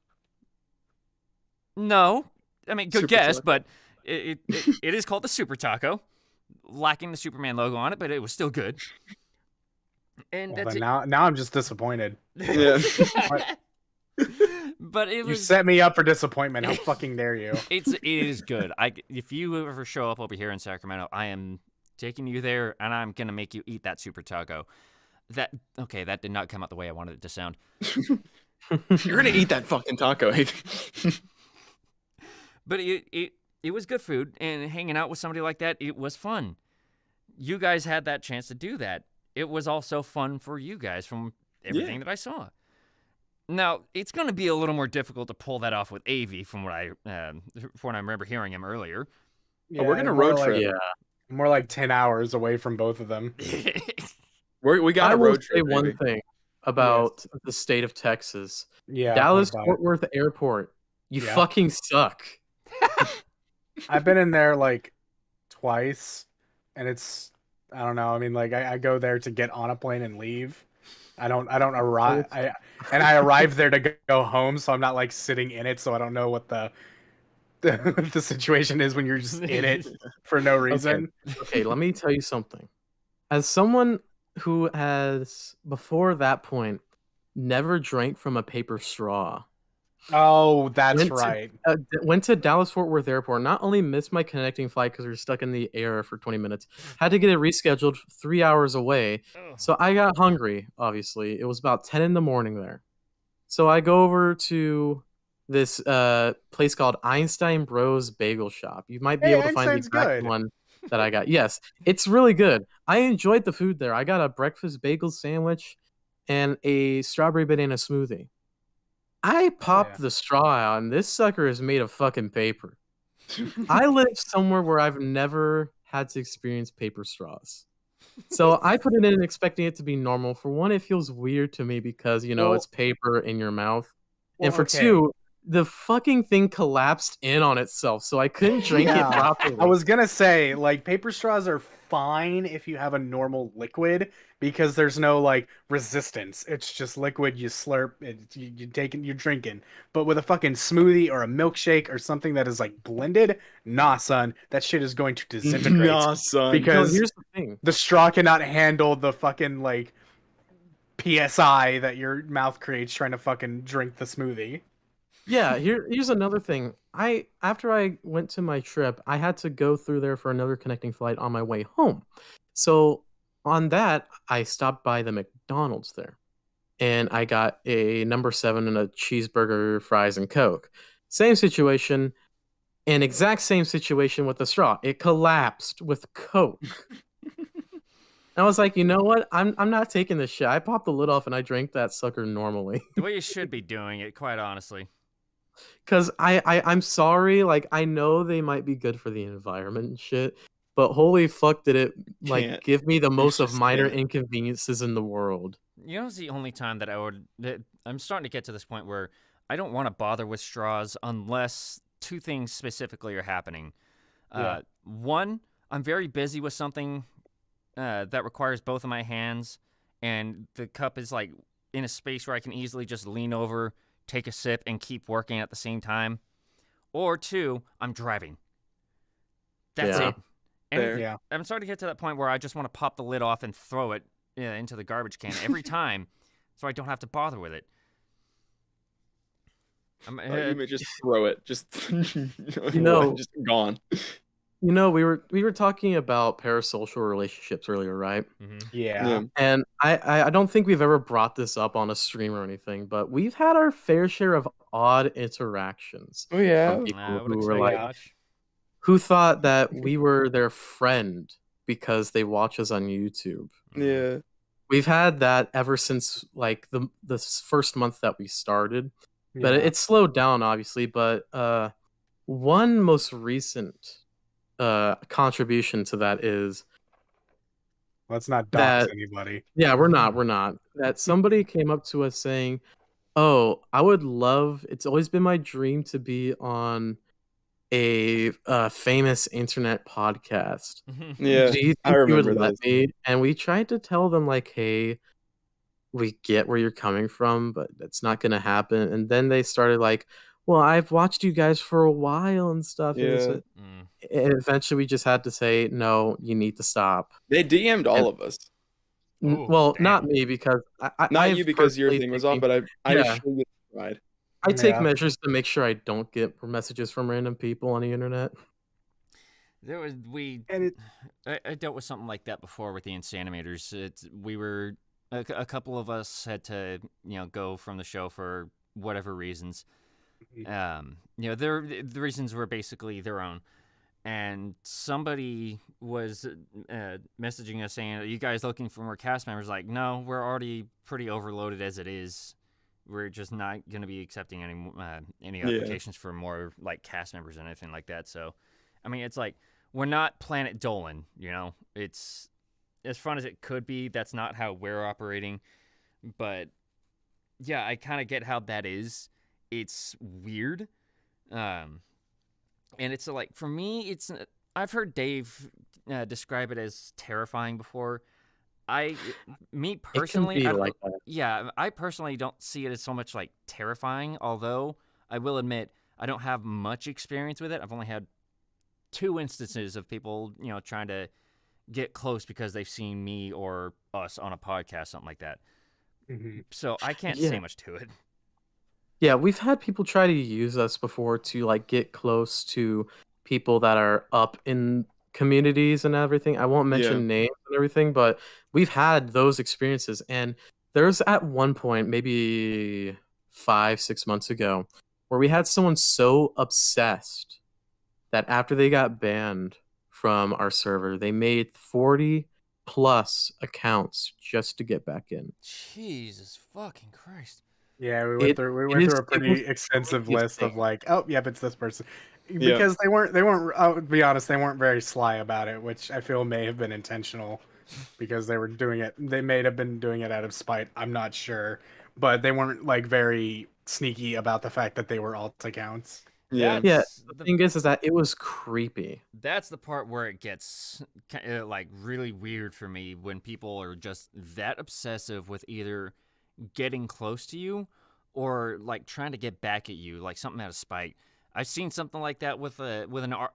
S1: No. I mean, good
S2: Super
S1: guess,
S2: Taco.
S1: but it is called the Super Taco. Lacking the Superman logo on it, but it was still good. And
S3: Well,
S1: that's
S3: then
S1: it.
S3: now I'm just disappointed.
S2: Yeah.
S1: But it
S3: You
S1: was
S3: set me up for disappointment. How fucking dare you?
S1: it is good. If you ever show up over here in Sacramento, I am taking you there and I'm gonna make you eat that Super Taco. That did not come out the way I wanted it to sound.
S2: You're gonna eat that fucking taco.
S1: But it was good food, and hanging out with somebody like that, it was fun. You guys had that chance to do that. It was also fun for you guys from everything that I saw. Now, it's going to be a little more difficult to pull that off with Avi from what I remember hearing him earlier.
S2: Oh, we're gonna
S3: more
S2: road
S3: like-
S2: trip.
S4: Yeah.
S3: More like 10 hours away from both of them.
S2: We got
S4: I
S2: a
S4: will
S2: road
S4: say
S2: trip.
S4: one
S2: baby.
S4: thing about the state of Texas.
S3: Yeah.
S4: Dallas
S3: what about
S4: Fort
S3: it?
S4: Worth Airport. You
S3: Yeah.
S4: fucking suck.
S3: I've been in there like twice, and it's I don't know. I mean, like I go there to get on a plane and leave. I don't arrive. I arrive there to go home, so I'm not like sitting in it, so I don't know what the situation is when you're just in it for no reason.
S4: Okay, let me tell you something. As someone who has, before that point, never drank from a paper straw,
S3: Oh, that's
S4: Went to-
S3: right.
S4: went to Dallas Fort Worth Airport, not only missed my connecting flight because we were stuck in the air for 20 minutes, had to get it rescheduled 3 hours away. So I got hungry, obviously. It was about 10 in the morning there. So I go over to this place called Einstein Bros Bagel Shop. You might be
S3: Hey,
S4: able to find the
S3: Einstein's
S4: exact
S3: good.
S4: one that I got. Yes, it's really good. I enjoyed the food there. I got a breakfast bagel sandwich and a strawberry banana smoothie. I popped
S3: Yeah.
S4: the straw out, and this sucker is made of fucking paper. I live somewhere where I've never had to experience paper straws. So I put it in expecting it to be normal. For one, it feels weird to me because,
S3: Well-
S4: it's paper in your mouth. And
S3: Well,
S4: for
S3: okay.
S4: two, the fucking thing collapsed in on itself, so I couldn't drink
S3: Yeah,
S4: it properly.
S3: I was gonna say, like, paper straws are fine if you have a normal liquid because there's no like resistance. It's just liquid. You slurp it. You take it. You're drinking. But with a fucking smoothie or a milkshake or something that is like blended, nah, son, that shit is going to disintegrate
S2: Nah, son.
S4: No,
S3: because
S4: here's the thing.
S3: the straw cannot handle the fucking like psi that your mouth creates trying to fucking drink the smoothie.
S4: Yeah, here's another thing. After I went to my trip, I had to go through there for another connecting flight on my way home. So on that, I stopped by the McDonald's there, and I got a number 7 and a cheeseburger, fries, and Coke. Same situation, an exact same situation with the straw. It collapsed with Coke. I was like, you know what? I'm not taking this shit. I popped the lid off and I drank that sucker normally.
S1: The way you should be doing it, quite honestly.
S4: Cause I'm sorry, like I know they might be good for the environment and shit, but holy fuck did it like
S2: Can't.
S4: give me the most of
S2: just
S4: minor
S2: can't.
S4: inconveniences in the world.
S1: You know, it's the only time that I'm starting to get to this point where I don't want to bother with straws unless two things specifically are happening.
S3: Yeah.
S1: One, I'm very busy with something that requires both of my hands, and the cup is like in a space where I can easily just lean over, take a sip, and keep working at the same time. Or two, I'm driving. That's
S4: Yeah.
S1: it. And
S2: Fair.
S3: Yeah.
S1: I'm starting to get to that point where I just want to pop the lid off and throw it into the garbage can every time, so I don't have to bother with it.
S2: You may just throw it. Just
S4: know-
S2: just gone.
S4: We were talking about parasocial relationships earlier, right?
S1: Mhm.
S3: Yeah.
S4: And I don't think we've ever brought this up on a stream or anything, but we've had our fair share of odd interactions.
S2: Oh yeah.
S4: From people
S1: I would
S4: who were
S1: expect
S4: like,
S1: that much.
S4: who thought that we were their friend because they watch us on YouTube.
S2: Yeah.
S4: We've had that ever since like the first month that we started, but it slowed down obviously. But one most recent contribution to that is
S3: Let's not dox
S4: that
S3: anybody.
S4: yeah, we're not that somebody came up to us saying, "Oh, I would love. It's always been my dream to be on a famous internet podcast.
S2: Yeah.
S4: Do you
S2: I
S4: think you would
S2: remember
S4: let
S2: those.
S4: me?" And we tried to tell them like, "Hey, we get where you're coming from, but that's not gonna happen." And then they started like, "Well, I've watched you guys for a while and stuff."
S2: Yeah.
S4: And eventually we just had to say, "No, you need to stop."
S2: They DM'd all
S4: And
S2: of us.
S1: Ooh,
S4: well,
S1: damn.
S4: not me because
S2: Not
S4: I've
S2: you because your
S4: personally
S2: thing was off,
S4: taken-
S2: but I
S4: yeah,
S2: sure you tried.
S4: I take
S3: Yeah.
S4: measures to make sure I don't get messages from random people on the internet.
S1: There was
S3: And
S1: I dealt with something like that before with the Insanimators. We were a couple of us had to go from the show for whatever reasons. The reasons were basically their own. And somebody was messaging us saying, "Are you guys looking for more cast members?" Like, no, we're already pretty overloaded as it is. We're just not going to be accepting any applications for more like cast members and anything like that. So, I mean, it's like we're not Planet Dolan. It's as fun as it could be. That's not how we're operating. But yeah, I kind of get how that is. It's weird. And it's like, for me, I've heard Dave describe it as terrifying before. Me personally,
S4: It can be like that.
S1: yeah, I personally don't see it as so much like terrifying, although I will admit I don't have much experience with it. I've only had 2 instances of people, trying to get close because they've seen me or us on a podcast, something like that. So I can't say much to it.
S4: Yeah, we've had people try to use us before to like get close to people that are up in communities and everything. I won't mention names and everything, but we've had those experiences. And there's at one point, maybe 5-6 months ago, where we had someone so obsessed that after they got banned from our server, they made 40 plus accounts just to get back in.
S1: Jesus fucking Christ.
S3: Yeah, we went through a pretty extensive list of like, oh, yep, it's this person. Because they weren't to be honest, they weren't very sly about it, which I feel may have been intentional because they were doing it. They may have been doing it out of spite. I'm not sure, but they weren't like very sneaky about the fact that they were alt accounts.
S2: Yeah.
S4: The thing is that it was creepy.
S1: That's the part where it gets like really weird for me, when people are just that obsessive with either getting close to you or like trying to get back at you, like something out of spite. I've seen something like that with I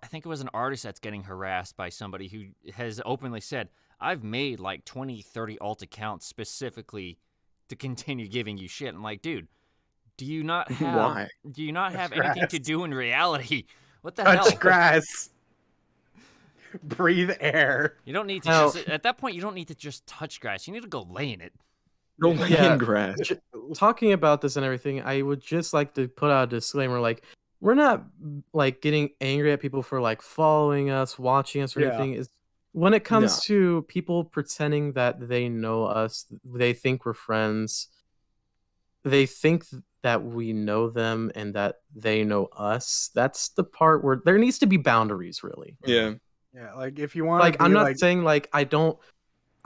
S1: think it was an artist that's getting harassed by somebody who has openly said, "I've made like 20-30 alt accounts specifically to continue giving you shit." I'm like, dude, do you not have anything to do in reality? What the hell?
S3: Touch grass. Breathe air.
S1: You don't need to at that point you don't need to just touch grass. You need to go lay in it.
S2: Go lay in grass.
S4: Talking about this and everything, I would just like to put out a disclaimer, like, we're not like getting angry at people for like following us, watching us, or anything. Is when it comes to people pretending that they know us, they think we're friends, they think that we know them and that they know us. That's the part where there needs to be boundaries, really.
S2: Yeah.
S3: Yeah, like if you want
S4: like, I'm not saying like I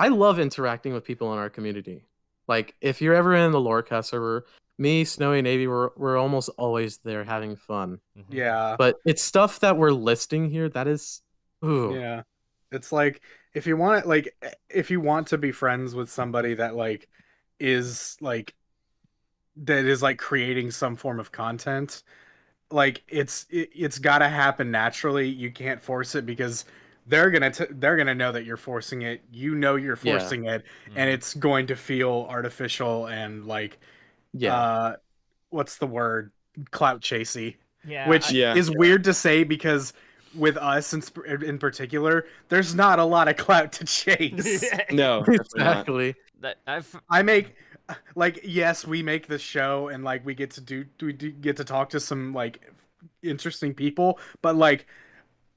S4: love interacting with people in our community. Like, if you're ever in the LoreCast server, me, Snowy, Navy, we're almost always there having fun.
S3: Yeah.
S4: But it's stuff that we're listing here that is, ooh.
S3: Yeah. It's like if you want to be friends with somebody that like is like creating some form of content, like it's got to happen naturally. You can't force it because they're gonna know that you're forcing it. You're forcing it, and it's going to feel artificial and like, what's the word? Clout chasey.
S1: Yeah,
S3: which is weird to say because with us in particular, there's not a lot of clout to chase.
S2: No,
S4: exactly.
S3: I make like, yes, we make the show and like we get to talk to some like interesting people, but like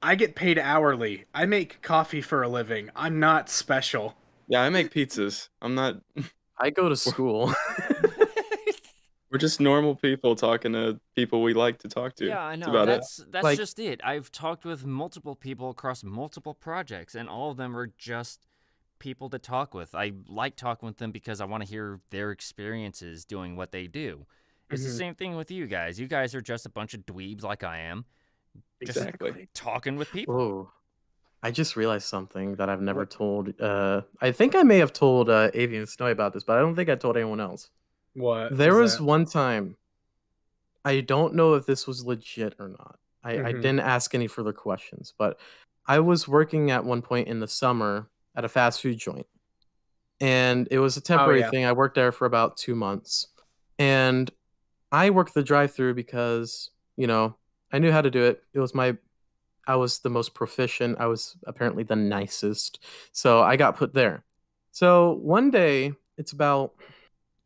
S3: I get paid hourly. I make coffee for a living. I'm not special.
S2: Yeah, I make pizzas. I'm not.
S4: I go to school.
S2: We're just normal people talking to people we like to talk to.
S1: Yeah, I
S2: That's
S1: know.
S2: about it.
S1: That's
S4: Like-
S1: just it. I've talked with multiple people across multiple projects, and all of them are just people to talk with. I like talking with them because I want to hear their experiences doing what they do. It's the
S3: Mhm.
S1: same thing with you guys. You guys are just a bunch of dweebs like I am, just
S2: Exactly.
S1: talking with people.
S4: Oh, I just realized something that I've never
S3: What?
S4: told. I think I may have told Avi and Snowy about this, but I don't think I told anyone else.
S3: What?
S4: There was
S3: that?
S4: one time, I don't know if this was legit or not. I
S3: Mhm.
S4: didn't ask any further questions, but I was working at one point in the summer at a fast food joint. And it was a temporary
S3: yeah.
S4: thing. I worked there for about 2 months. And I worked the drive-through because, I knew how to do it. I was the most proficient. I was apparently the nicest. So I got put there. So one day, it's about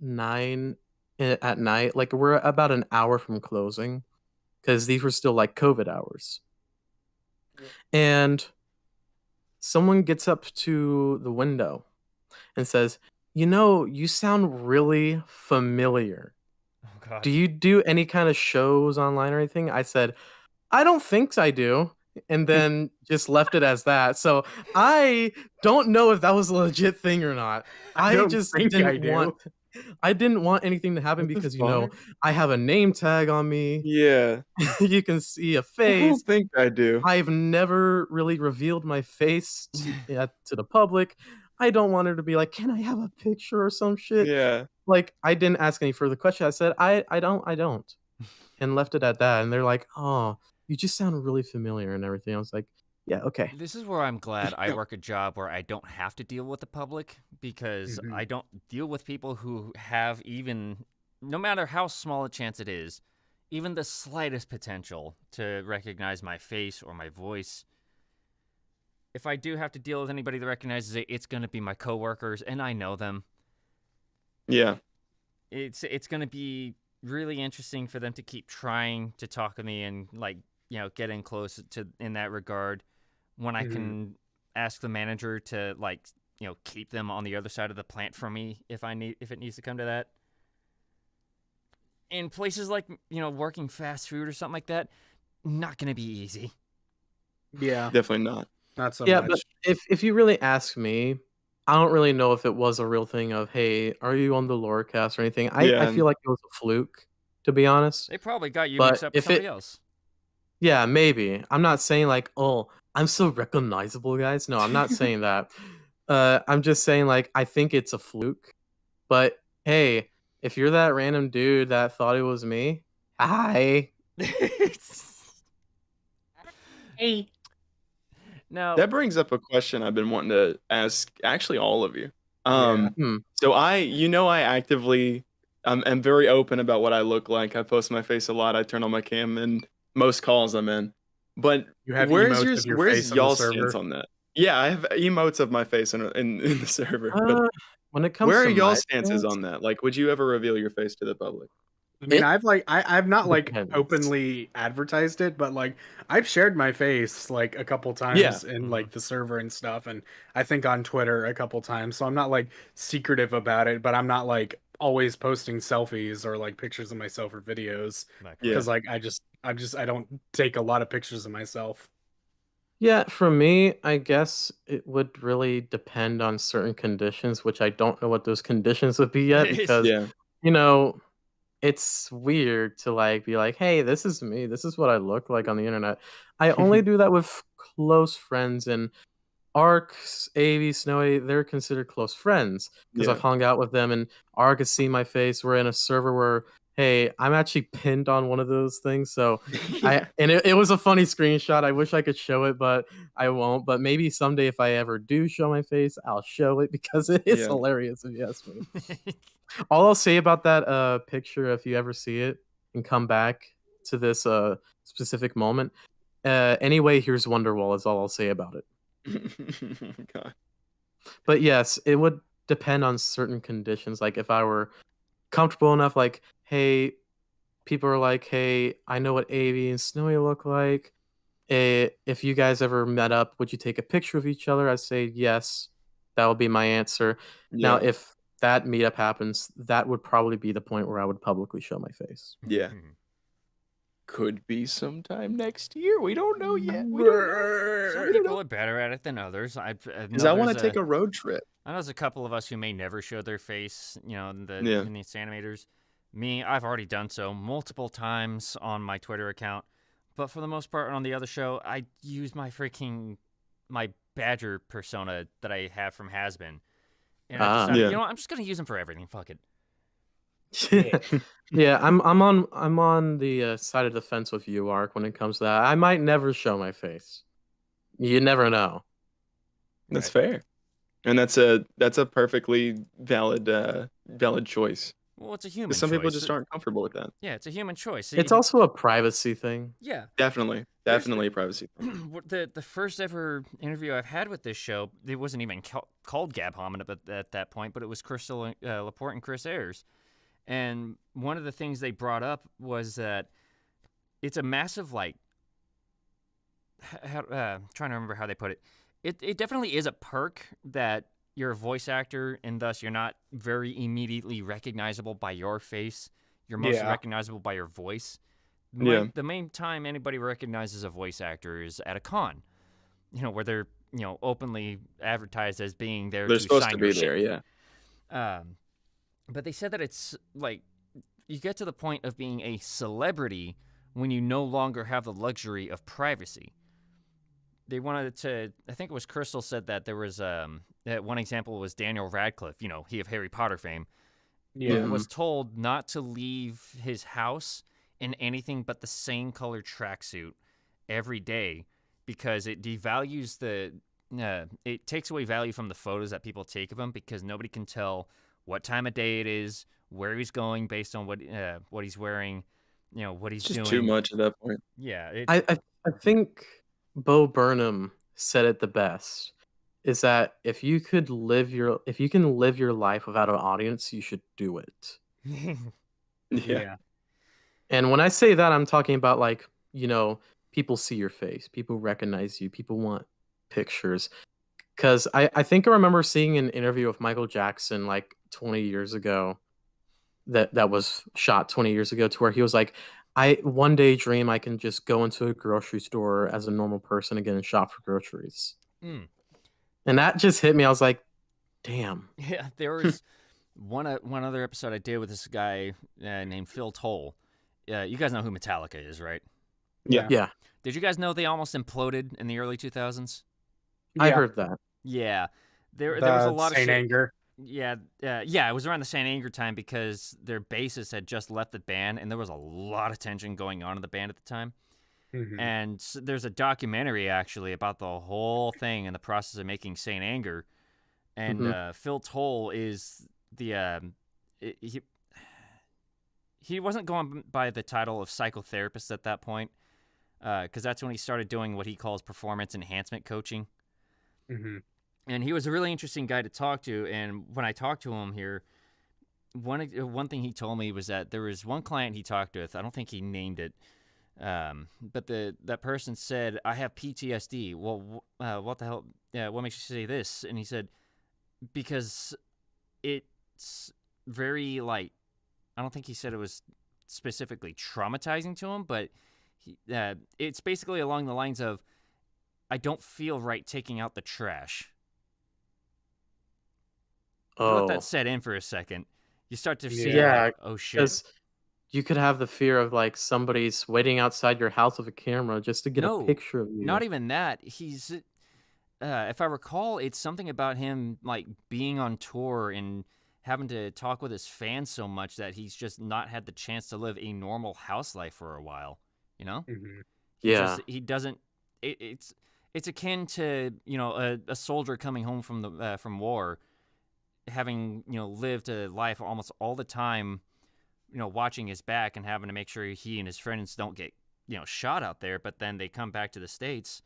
S4: 9 at night. Like we're about an hour from closing because these were still like COVID hours. And someone gets up to the window and says, you sound really familiar.
S1: Oh God.
S4: Do you do any kind of shows online or anything? I said, I don't think I do. And then just left it as that. So I don't know if that was a legit thing or not.
S3: I don't
S4: just
S3: think I
S4: didn't
S3: do.
S4: want I didn't want anything to happen
S2: What the
S4: because
S2: fuck?
S4: I have a name tag on me.
S2: Yeah.
S4: You can see a
S2: I
S4: face.
S2: don't think I do.
S4: I've never really revealed my face to the public. I don't want her to be like, can I have a picture or some shit?
S2: Yeah.
S4: Like, I didn't ask any further questions. I said, I don't, and left it at that. And they're like, oh, you just sound really familiar and everything. I was like, yeah, okay.
S1: This is where I'm glad I work a job where I don't have to deal with the public because
S3: Mhm.
S1: I don't deal with people who have even, no matter how small a chance it is, even the slightest potential to recognize my face or my voice. If I do have to deal with anybody that recognizes it, it's going to be my coworkers, and I know them.
S2: Yeah.
S1: It's going to be really interesting for them to keep trying to talk to me and get in close to in that regard when I
S3: Mhm.
S1: can ask the manager to keep them on the other side of the plant from me if it needs to come to that. In places like working fast food or something like that, not going to be easy.
S3: Yeah,
S2: Definitely not.
S3: not so
S4: Yeah,
S3: much.
S4: but if you really ask me, I don't really know if it was a real thing of, hey, are you on the LoreCast or anything. I
S2: Yeah.
S4: feel like it was a fluke, to be honest.
S1: They probably got you
S4: But
S1: mixed up with
S4: if it-
S1: somebody else.
S4: Yeah, maybe. I'm not saying like, oh, I'm so recognizable, guys. No, I'm not saying that. I'm just saying like, I think it's a fluke. But hey, if you're that random dude that thought it was me, hi.
S3: Hey,
S1: Now,
S2: That brings up a question I've been wanting to ask actually all of you.
S3: Yeah.
S2: So I actively am very open about what I look like. I post my face a lot. I turn on my cam in most calls I'm in. But
S3: you have
S2: where's
S3: emotes of your
S2: where's
S3: face on the
S2: y'all
S3: server.
S2: stance on that? Yeah, I have emotes of my face in the server. But
S4: When it comes
S2: where
S4: to
S2: are y'all
S4: my
S2: stances
S4: stance,
S2: on that? Like, would you ever reveal your face to the public?
S3: I mean,
S4: It
S3: I've not like
S4: depends.
S3: openly advertised it, but like I've shared my face like a couple
S2: Yeah.
S3: times in like the server and stuff, and I think on Twitter a couple times. So I'm not like secretive about it, but I'm not like always posting selfies or like pictures of myself or videos
S2: Yeah.
S3: because like I don't take a lot of pictures of myself.
S4: Yeah, for me, I guess it would really depend on certain conditions, which I don't know what those conditions would be yet because,
S2: Yeah.
S4: you know, it's weird to like be like, hey, this is me. This is what I look like on the internet. I only do that with close friends, and Arcs, AV, Snowy, they're considered close friends because
S2: Yeah.
S4: I've hung out with them, and Arc has seen my face. We're in a server where, hey, I'm actually pinned on one of those things. So
S2: Yeah.
S4: it was a funny screenshot. I wish I could show it, but I won't. But maybe someday if I ever do show my face, I'll show it because it is
S2: Yeah.
S4: hilarious if you ask me. All I'll say about that picture, if you ever see it and come back to this specific moment, anyway, here's Wonderwall is all I'll say about it.
S2: God.
S4: But yes, it would depend on certain conditions. Like if I were comfortable enough, like, hey, people are like, hey, I know what AV and Snowy look like, if you guys ever met up, would you take a picture of each other? I'd say yes. That would be my answer. Now,
S2: Yeah.
S4: if that meetup happens, that would probably be the point where I would publicly show my face.
S2: Yeah. Could be sometime next year. We don't know yet. We don't know.
S1: Some
S2: We don't
S1: people
S2: know.
S1: are better at it than others. I
S2: Because I want to take a road trip.
S1: I know there's a couple of us who may never show their face, in the
S2: Yeah.
S1: in these animators. Me, I've already done so multiple times on my Twitter account, but for the most part on the other show, I use my Badger persona that I have from Hasbin, and I decided,
S2: Yeah.
S1: you know what, I'm just gonna use him for everything. Fuck it.
S4: Yeah, I'm on the side of the fence with you, Ark, when it comes to that. I might never show my face. You never know.
S2: That's fair. And that's a perfectly valid choice.
S1: Well, it's a human.
S2: Because some people
S1: choice.
S2: just aren't comfortable with that.
S1: Yeah, it's a human choice.
S4: It's also a privacy thing.
S1: yeah.
S2: Definitely a privacy thing.
S1: The first ever interview I've had with this show, it wasn't even called Gab Hominem at that point, but it was Crystal Laporte and Chris Ayers. And one of the things they brought up was that it's a massive, like, trying to remember how they put it. It definitely is a perk that you're a voice actor, and thus you're not very immediately recognizable by your face. You're mostly recognizable by your voice. The main time anybody recognizes a voice actor is at a con, where they're, openly advertised as being there.
S2: They're supposed
S1: sign
S2: to
S1: your
S2: be
S1: shit.
S2: there,
S1: But they said that it's like you get to the point of being a celebrity when you no longer have the luxury of privacy. They wanted to, I think it was Crystal said that there was, one example was Daniel Radcliffe, he of Harry Potter fame, was told not to leave his house in anything but the same colored tracksuit every day because it devalues it takes away value from the photos that people take of him because nobody can tell what time of day it is, where he's going based on what he's wearing, what he's
S2: It's just
S1: doing.
S2: too much at that point.
S1: Yeah.
S4: I think Bo Burnham said it the best. Is that if you can live your life without an audience, you should do it.
S2: Yeah.
S4: And when I say that, I'm talking about like, people see your face, people recognize you, people want pictures. Because I think I remember seeing an interview with Michael Jackson like 20 years ago that was shot 20 years ago to where he was like, I one day dream I can just go into a grocery store as a normal person again and shop for groceries. And that just hit me. I was like, damn.
S1: Yeah, there was one other episode I did with this guy named Phil Toll. You guys know who Metallica is, right?
S4: Yeah.
S1: Did you guys know they almost imploded in the early 2000s?
S4: I heard that.
S1: Yeah. There was a lot of
S3: Saint
S1: shit.
S3: Anger.
S1: Yeah, it was around the Saint Anger time because their bassist had just left the band, and there was a lot of tension going on in the band at the time. And there's a documentary actually about the whole thing and the process of making Saint Anger. And Phil Toll is the he wasn't going by the title of psychotherapist at that point, because that's when he started doing what he calls performance enhancement coaching. And he was a really interesting guy to talk to. And when I talked to him here, one thing he told me was that there was one client he talked with. I don't think he named it, but that person said, "I have PTSD." Well, what the hell? What makes you say this? And he said, because it's very like, I don't think he said it was specifically traumatizing to him, but it's basically along the lines of, I don't feel right taking out the trash. Let that set in for a second. You start to see, like, oh shit.
S4: Because you could have the fear of like somebody's waiting outside your house with a camera just to get a picture of you.
S1: Not even that. He's, if I recall, it's something about him like being on tour and having to talk with his fans so much that he's just not had the chance to live a normal house life for a while. He doesn't. It's akin to a soldier coming home from war, having lived a life almost all the time, watching his back and having to make sure he and his friends don't get shot out there. But then they come back to the States,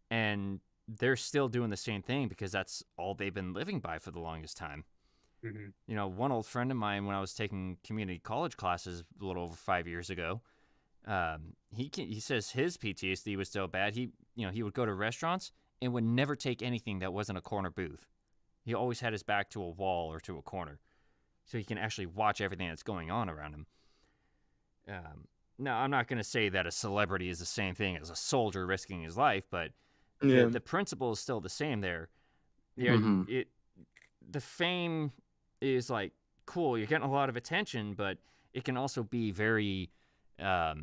S1: and they're still doing the same thing because that's all they've been living by for the longest time. One old friend of mine, when I was taking community college classes a little over 5 years ago, He says his PTSD was so bad he would go to restaurants and would never take anything that wasn't a corner booth. He always had his back to a wall or to a corner, so he can actually watch everything that's going on around him. Now, I'm not going to say that a celebrity is the same thing as a soldier risking his life, but the principle is still the same there. Yeah, the fame is like cool. You're getting a lot of attention, but it can also be very, I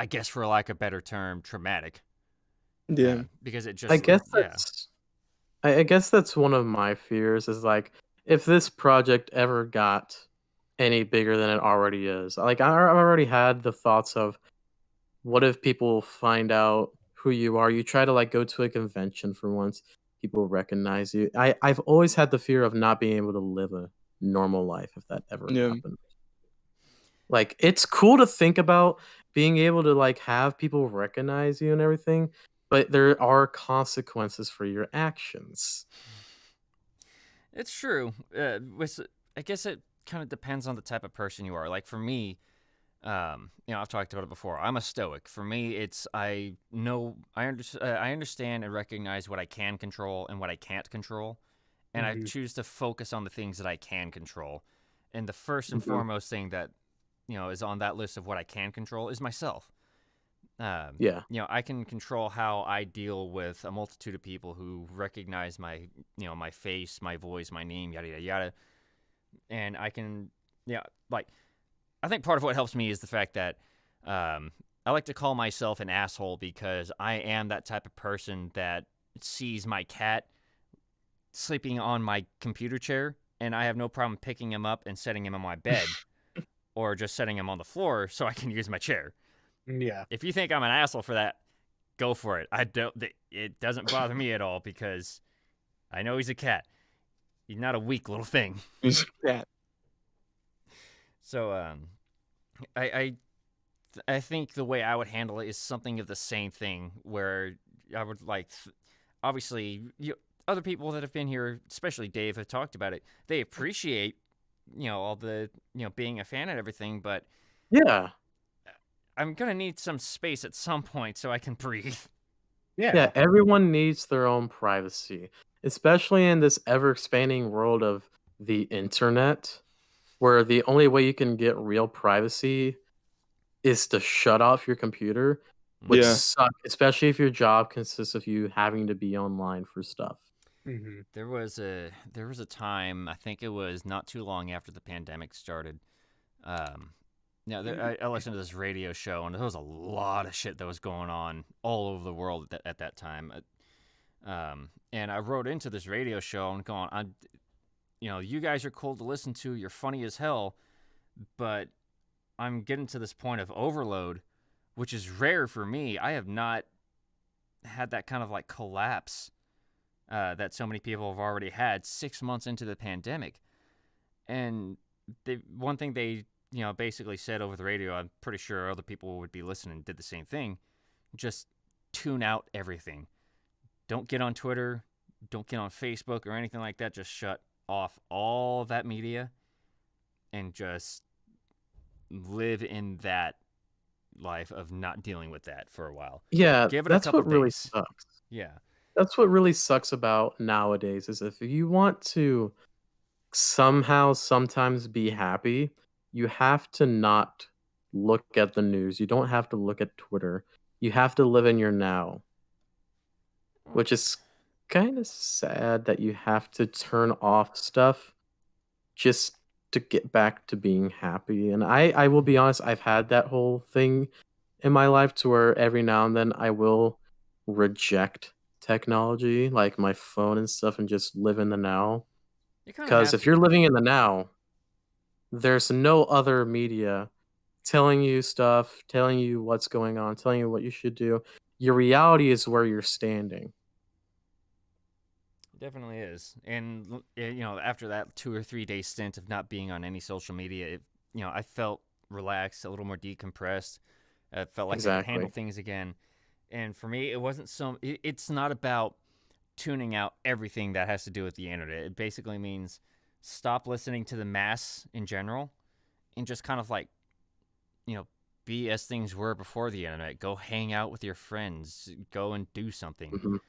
S1: guess, for lack of a better term, traumatic.
S2: Yeah,
S1: because it just.
S4: I guess that's one of my fears. Is like if this project ever got any bigger than it already is. Like I've already had the thoughts of, what if people find out who you are? You try to like go to a convention for once, people recognize you. I've always had the fear of not being able to live a normal life if that ever happened. Like it's cool to think about being able to like have people recognize you and everything, but there are consequences for your actions.
S1: It's true. I guess it kind of depends on the type of person you are. Like for me, I've talked about it before. I'm a stoic. For me, it's I understand and recognize what I can control and what I can't control, and I choose to focus on the things that I can control. And the first and foremost thing that is on that list of what I can control is myself. I can control how I deal with a multitude of people who recognize my my face, my voice, my name, yada yada yada, and I can I think part of what helps me is the fact that I like to call myself an asshole because I am that type of person that sees my cat sleeping on my computer chair, and I have no problem picking him up and setting him on my bed or just setting him on the floor so I can use my chair.
S3: Yeah.
S1: If you think I'm an asshole for that, go for it. It doesn't bother me at all because I know he's a cat. He's not a weak little thing.
S2: He's a cat.
S1: So, I think the way I would handle it is something of the same thing, where I would obviously, other people that have been here, especially Dave, have talked about it. They appreciate, all the, being a fan and everything, but
S4: yeah,
S1: I'm gonna need some space at some point so I can breathe.
S4: Yeah, everyone needs their own privacy, especially in this ever-expanding world of the internet, where the only way you can get real privacy is to shut off your computer, which sucks, especially if your job consists of you having to be online for stuff.
S1: There was a time, I think it was not too long after the pandemic started. I listened to this radio show, and there was a lot of shit that was going on all over the world at that time. And I wrote into this radio show and going, you guys are cool to listen to. You're funny as hell, but I'm getting to this point of overload, which is rare for me. I have not had that kind of like collapse that so many people have already had 6 months into the pandemic. And one thing they basically said over the radio, I'm pretty sure other people would be listening, did the same thing. Just tune out everything. Don't get on Twitter. Don't get on Facebook or anything like that. Just shut off all that media and just live in that life of not dealing with that for a while.
S4: Yeah,
S1: give it
S4: that's
S1: a couple
S4: what really
S1: days.
S4: sucks.
S1: Yeah.
S4: That's what really sucks about nowadays is if you want to somehow sometimes be happy, you have to not look at the news. You don't have to look at Twitter. You have to live in your now. Which is kind of sad that you have to turn off stuff just to get back to being happy. And I will be honest, I've had that whole thing in my life to where every now and then I will reject technology, like my phone and stuff, and just live in the now. Because if you're living in the now, there's no other media telling you stuff, telling you what's going on, telling you what you should do. Your reality is where you're standing.
S1: It definitely is. And, after that 2 or 3 day stint of not being on any social media, I felt relaxed, a little more decompressed. I felt like I could handle things again. And for me, it wasn't it's not about tuning out everything that has to do with the internet. It basically means stop listening to the mass in general and just kind of be as things were before the internet. Go hang out with your friends. Go and do something.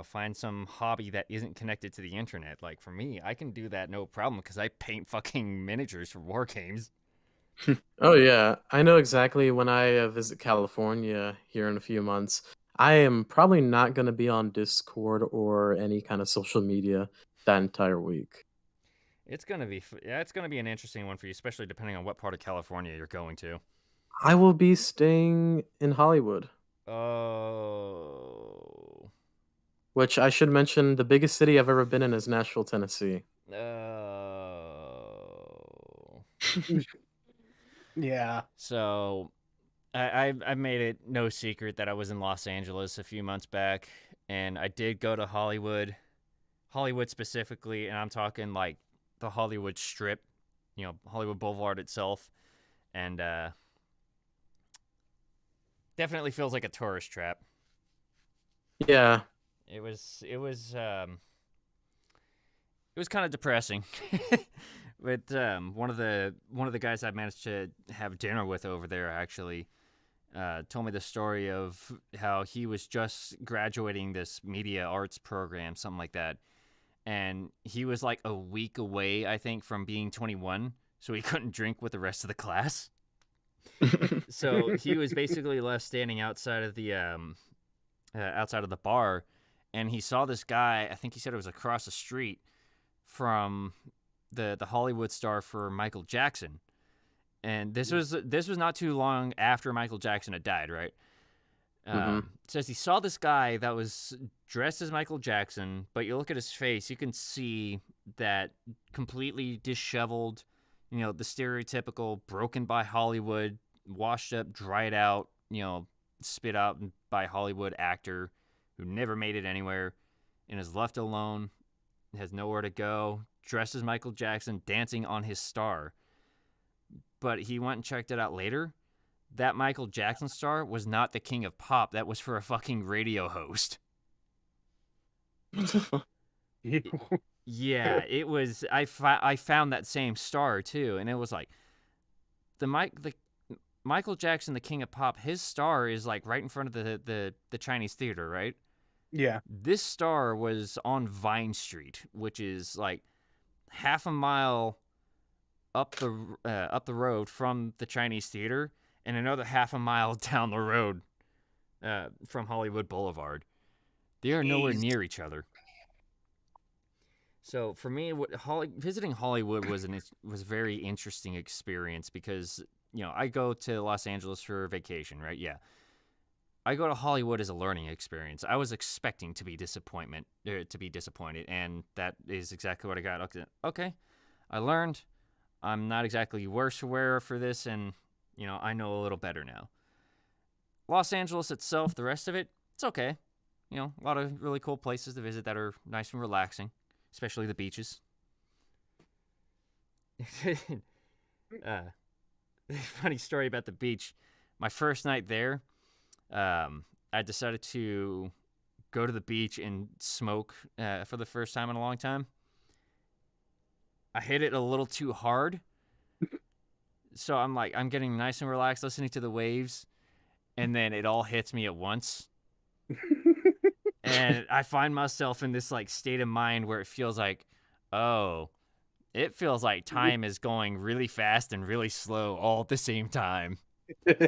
S1: Find some hobby that isn't connected to the internet. Like for me, I can do that no problem because I paint fucking miniatures for war games.
S4: Oh yeah, I know exactly when I visit California here in a few months. I am probably not going to be on Discord or any kind of social media that entire week.
S1: It's gonna be it's gonna be an interesting one for you, especially depending on what part of California you're going to.
S4: I will be staying in Hollywood,
S1: Oh.
S4: which I should mention the biggest city I've ever been in is Nashville, Tennessee.
S1: Oh.
S3: Yeah.
S1: So I made it no secret that I was in Los Angeles a few months back, and I did go to Hollywood specifically, and I'm talking like the Hollywood Strip, Hollywood Boulevard itself, and definitely feels like a tourist trap.
S4: Yeah.
S1: It was kind of depressing. But one of the guys I managed to have dinner with over there actually told me the story of how he was just graduating this media arts program, something like that, and he was like a week away, I think, from being 21, so he couldn't drink with the rest of the class. So he was basically left standing outside of the bar, and he saw this guy. I think he said it was across the street from the Hollywood star for Michael Jackson, and this was not too long after Michael Jackson had died, right? Says he saw this guy that was dressed as Michael Jackson, but you look at his face, you can see that completely disheveled, the stereotypical broken by Hollywood, washed up, dried out, spit out by Hollywood actor who never made it anywhere and is left alone, has nowhere to go, dressed as Michael Jackson, dancing on his star. But he went and checked it out later. That Michael Jackson star was not the king of pop. That was for a fucking radio host.
S2: What the fuck?
S1: Yeah, it was. I found that same star too, and it was like the Michael Jackson, the king of pop. His star is like right in front of the Chinese theater, right?
S3: Yeah.
S1: This star was on Vine Street, which is like half a mile up the road from the Chinese theater, and another half a mile down the road from Hollywood Boulevard. They are nowhere near each other. So for me, visiting Hollywood was a very interesting experience because I go to Los Angeles for vacation, right? Yeah. I go to Hollywood as a learning experience. I was expecting to be disappointed, and that is exactly what I got. Okay, I learned. I'm not exactly worse for wear for this, and I know a little better now. Los Angeles itself, the rest of it, it's okay. A lot of really cool places to visit that are nice and relaxing, especially the beaches. Funny story about the beach. My first night there, I decided to go to the beach and smoke for the first time in a long time. I hit it a little too hard. So I'm getting nice and relaxed listening to the waves, and then it all hits me at once. And I find myself in this like state of mind where it feels like, it feels like time is going really fast and really slow all at the same time.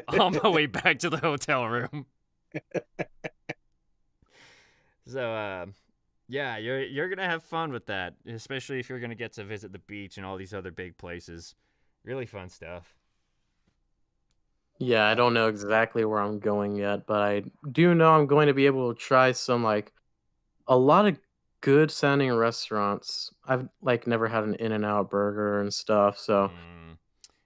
S1: On my way back to the hotel room. So, yeah, you're gonna have fun with that, especially if you're gonna get to visit the beach and all these other big places. Really fun stuff.
S4: Yeah, I don't know exactly where I'm going yet, but I do know I'm going to be able to try some a lot of good sounding restaurants. I've never had an In-N-Out burger and stuff, so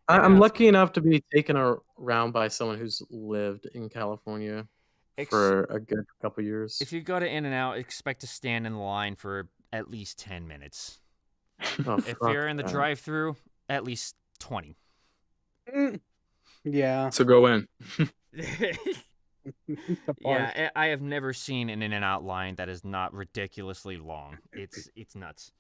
S4: I'm lucky enough to be taken around by someone who's lived in California for a good couple years.
S1: If you go to In-N-Out, expect to stand in line for at least 10 minutes. If you're in the drive-thru, at least 20.
S3: Yeah.
S2: So go in.
S1: Yeah, I have never seen an In-N-Out line that is not ridiculously long. It's nuts.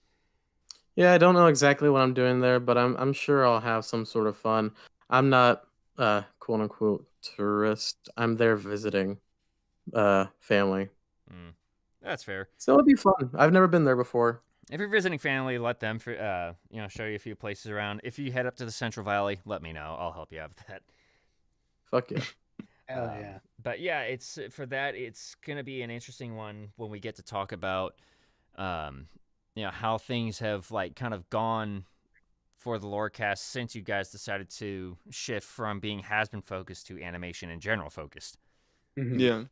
S4: Yeah, I don't know exactly what I'm doing there, but I'm sure I'll have some sort of fun. I'm not quote unquote tourist. I'm there visiting family.
S1: That's fair.
S4: So it'll be fun. I've never been there before.
S1: If you're visiting family, let them show you a few places around. If you head up to the Central Valley, let me know. I'll help you out with that.
S4: Fuck yeah.
S3: Hell yeah.
S1: But yeah, it's gonna be an interesting one when we get to talk about how things have like kind of gone for the LoreCast since you guys decided to shift from being has-been focused to animation and general focused.
S3: Mhm.
S2: Yeah.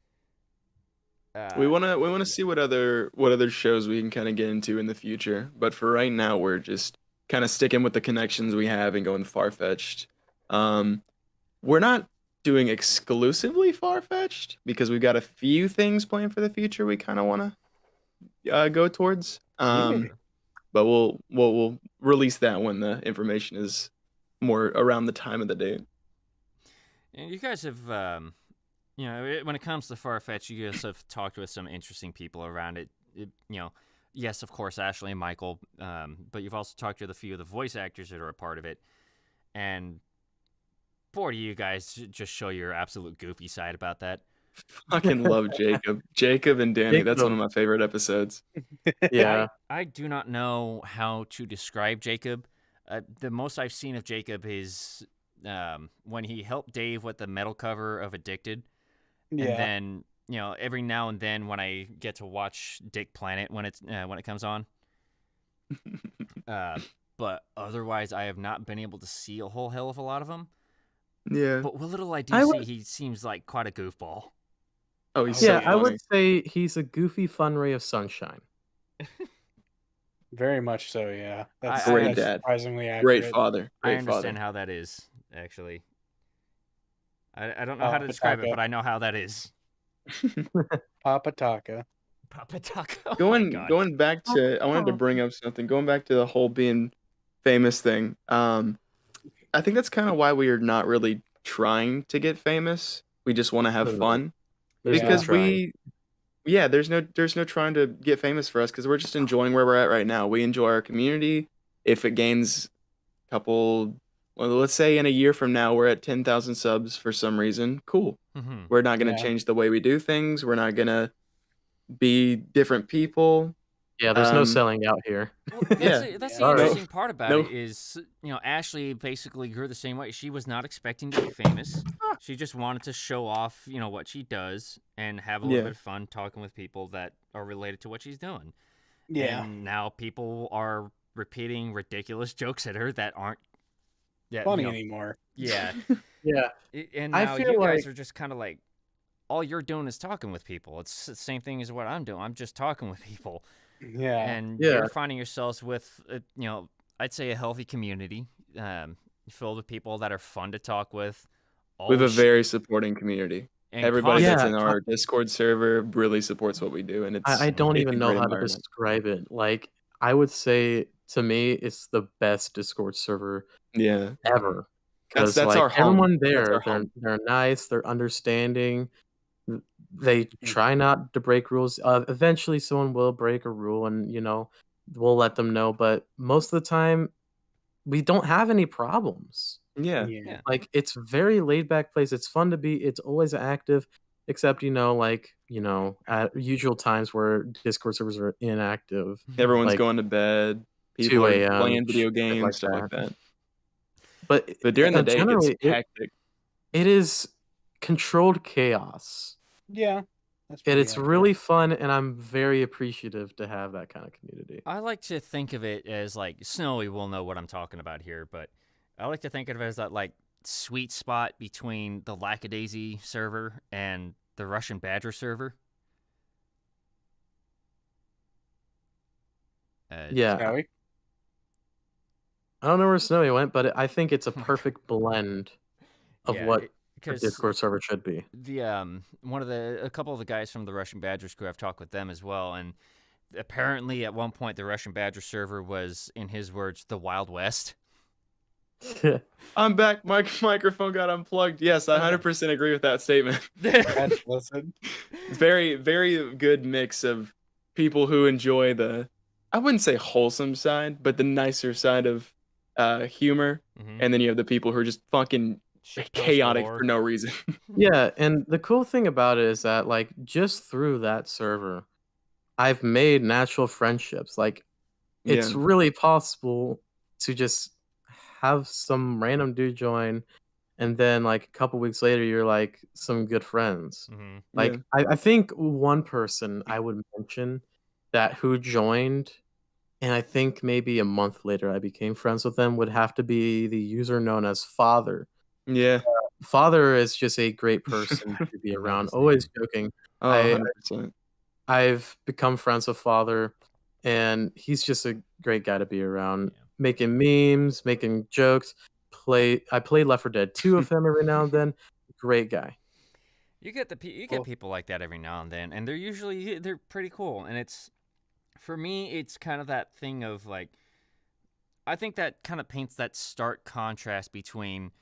S2: We wanna see what other shows we can kind of get into in the future. But for right now, we're just kind of sticking with the connections we have and going far-fetched. We're not doing exclusively far-fetched because we've got a few things planned for the future we kind of want to go towards. But we'll release that when the information is more around the time of the date.
S1: And you guys have, when it comes to Farfetch, you guys have talked with some interesting people around it. Yes, of course, Ashley and Michael, but you've also talked with a few of the voice actors that are a part of it. And boy, do you guys just show your absolute goofy side about that.
S2: Fucking love Jacob. Jacob and Danny. That's one of my favorite episodes.
S4: Yeah.
S1: I do not know how to describe Jacob. The most I've seen of Jacob is when he helped Dave with the metal cover of Addicted.
S3: Yeah.
S1: And then, every now and then when I get to watch Dick Planet when it comes on. But otherwise, I have not been able to see a whole hell of a lot of them.
S2: Yeah.
S1: But what little I do see, he seems like quite a goofball.
S2: Oh, he's
S4: Yeah,
S2: so funny.
S4: I would say he's a goofy, fun ray of sunshine.
S3: Very much so, yeah. That's
S2: Great
S3: that's
S2: dad.
S3: surprisingly accurate.
S2: Great father.
S1: I
S2: Great
S1: understand
S2: father.
S1: how that is, actually. I don't know how to describe it, but I know how that is.
S3: Papa Taka.
S1: Papa Taco. Oh my God.
S2: Going back to, I wanted to bring up something. Going back to the whole being famous thing. I think that's kind of why we are not really trying to get famous. We just want to have fun.
S4: There's no
S2: Because
S4: trying.
S2: there's no trying to get famous for us because we're just enjoying where we're at right now. We enjoy our community. If it gains a couple, well, let's say in a year from now we're at 10,000 subs for some reason, cool.
S1: Mhm.
S2: We're not going to
S3: Yeah.
S2: change the way we do things. We're not going to be different people.
S4: Yeah, there's no selling out here.
S1: Well, that's the
S4: Sorry.
S1: interesting part about
S2: No.
S1: it is, Ashley basically grew the same way. She was not expecting to be famous. She just wanted to show off, what she does and have a little bit of fun talking with people that are related to what she's doing.
S3: Yeah.
S1: And now people are repeating ridiculous jokes at her that aren't
S3: Funny anymore.
S1: Yeah.
S4: Yeah.
S1: And
S4: I
S1: now
S4: feel
S1: you guys
S4: like-
S1: are just kind of like, all you're doing is talking with people. It's the same thing as what I'm doing. I'm just talking with people.
S3: Yeah.
S1: And
S4: Yeah.
S1: you're finding yourselves with, I'd say a healthy community filled with people that are fun to talk with.
S2: We have a very supporting community.
S1: and
S2: Everybody that's
S4: Yeah.
S2: in our Discord server really supports what we do, and it's
S4: I don't
S2: it's
S4: even
S2: a
S4: know
S2: great
S4: how to
S2: environment.
S4: describe it. Like, I would say to me, it's the best Discord server
S2: Yeah,
S4: ever.
S2: That's
S4: 'Cause, like,
S2: our home.
S4: everyone
S2: That's
S4: there,
S2: our home.
S4: they're nice, they're understanding. They try not to break rules. Eventually, someone will break a rule, and we'll let them know. But most of the time, we don't have any problems.
S2: Yeah.
S3: Yeah.
S4: Like, it's very laid back place. It's fun to be. It's always active, except at usual times where Discord servers are inactive.
S2: Everyone's
S4: Like,
S2: going to bed.
S4: 2
S2: People are
S4: a.m.,
S2: playing video
S4: shit
S2: games,
S4: like
S2: stuff like
S4: that.
S2: that.
S4: But
S2: During the day, it
S4: generally,
S2: gets hectic.
S4: it is controlled chaos.
S3: Yeah. That's
S4: And
S3: pretty
S4: it's
S3: accurate.
S4: really fun, and I'm very appreciative to have that kind of community.
S1: I like to think of it as like Snowy will know what I'm talking about here, but I like to think of it as that like sweet spot between the Lackadaisy server and the Russian Badger server.
S4: Yeah.
S3: Snowy?
S4: I don't know where Snowy went, but I think it's a perfect blend of what a
S1: because
S4: Discord server should be.
S1: the a couple of the guys from the Russian Badgers crew, I've talked with them as well, and apparently at one point the Russian Badger server was, in his words, the Wild West.
S2: I'm back. My microphone got unplugged. Yes, I 100% agree with that statement.
S3: That's listen.
S2: Very, very good mix of people who enjoy I wouldn't say wholesome side, but the nicer side of humor.
S1: Mhm.
S2: And then you have the people who are just fucking
S1: Shit post
S2: chaotic
S1: galore.
S2: for no reason.
S4: Yeah, and the cool thing about it is that like just through that server, I've made natural friendships. Like it's
S2: Yeah.
S4: really possible to just have some random dude join, and then like a couple weeks later, you're like some good friends.
S1: Mhm.
S4: Like
S2: Yeah.
S4: I think one person I would mention that who joined, and I think maybe a month later I became friends with them would have to be the user known as Father.
S2: Yeah.
S4: Father is just a great person to be
S1: I know
S4: around.
S1: this
S4: Always
S1: name.
S4: joking.
S2: Oh,
S4: I
S2: 100%.
S4: I've become friends with Father, and he's just a great guy to be around.
S1: Yeah.
S4: Making memes, making jokes. I play Left 4 Dead 2 with him every now and then. Great guy.
S1: You get
S3: Well-
S1: people like that every now and then, and they're pretty cool. And it's for me, it's kind of that thing of like, I think that kind of paints that stark contrast between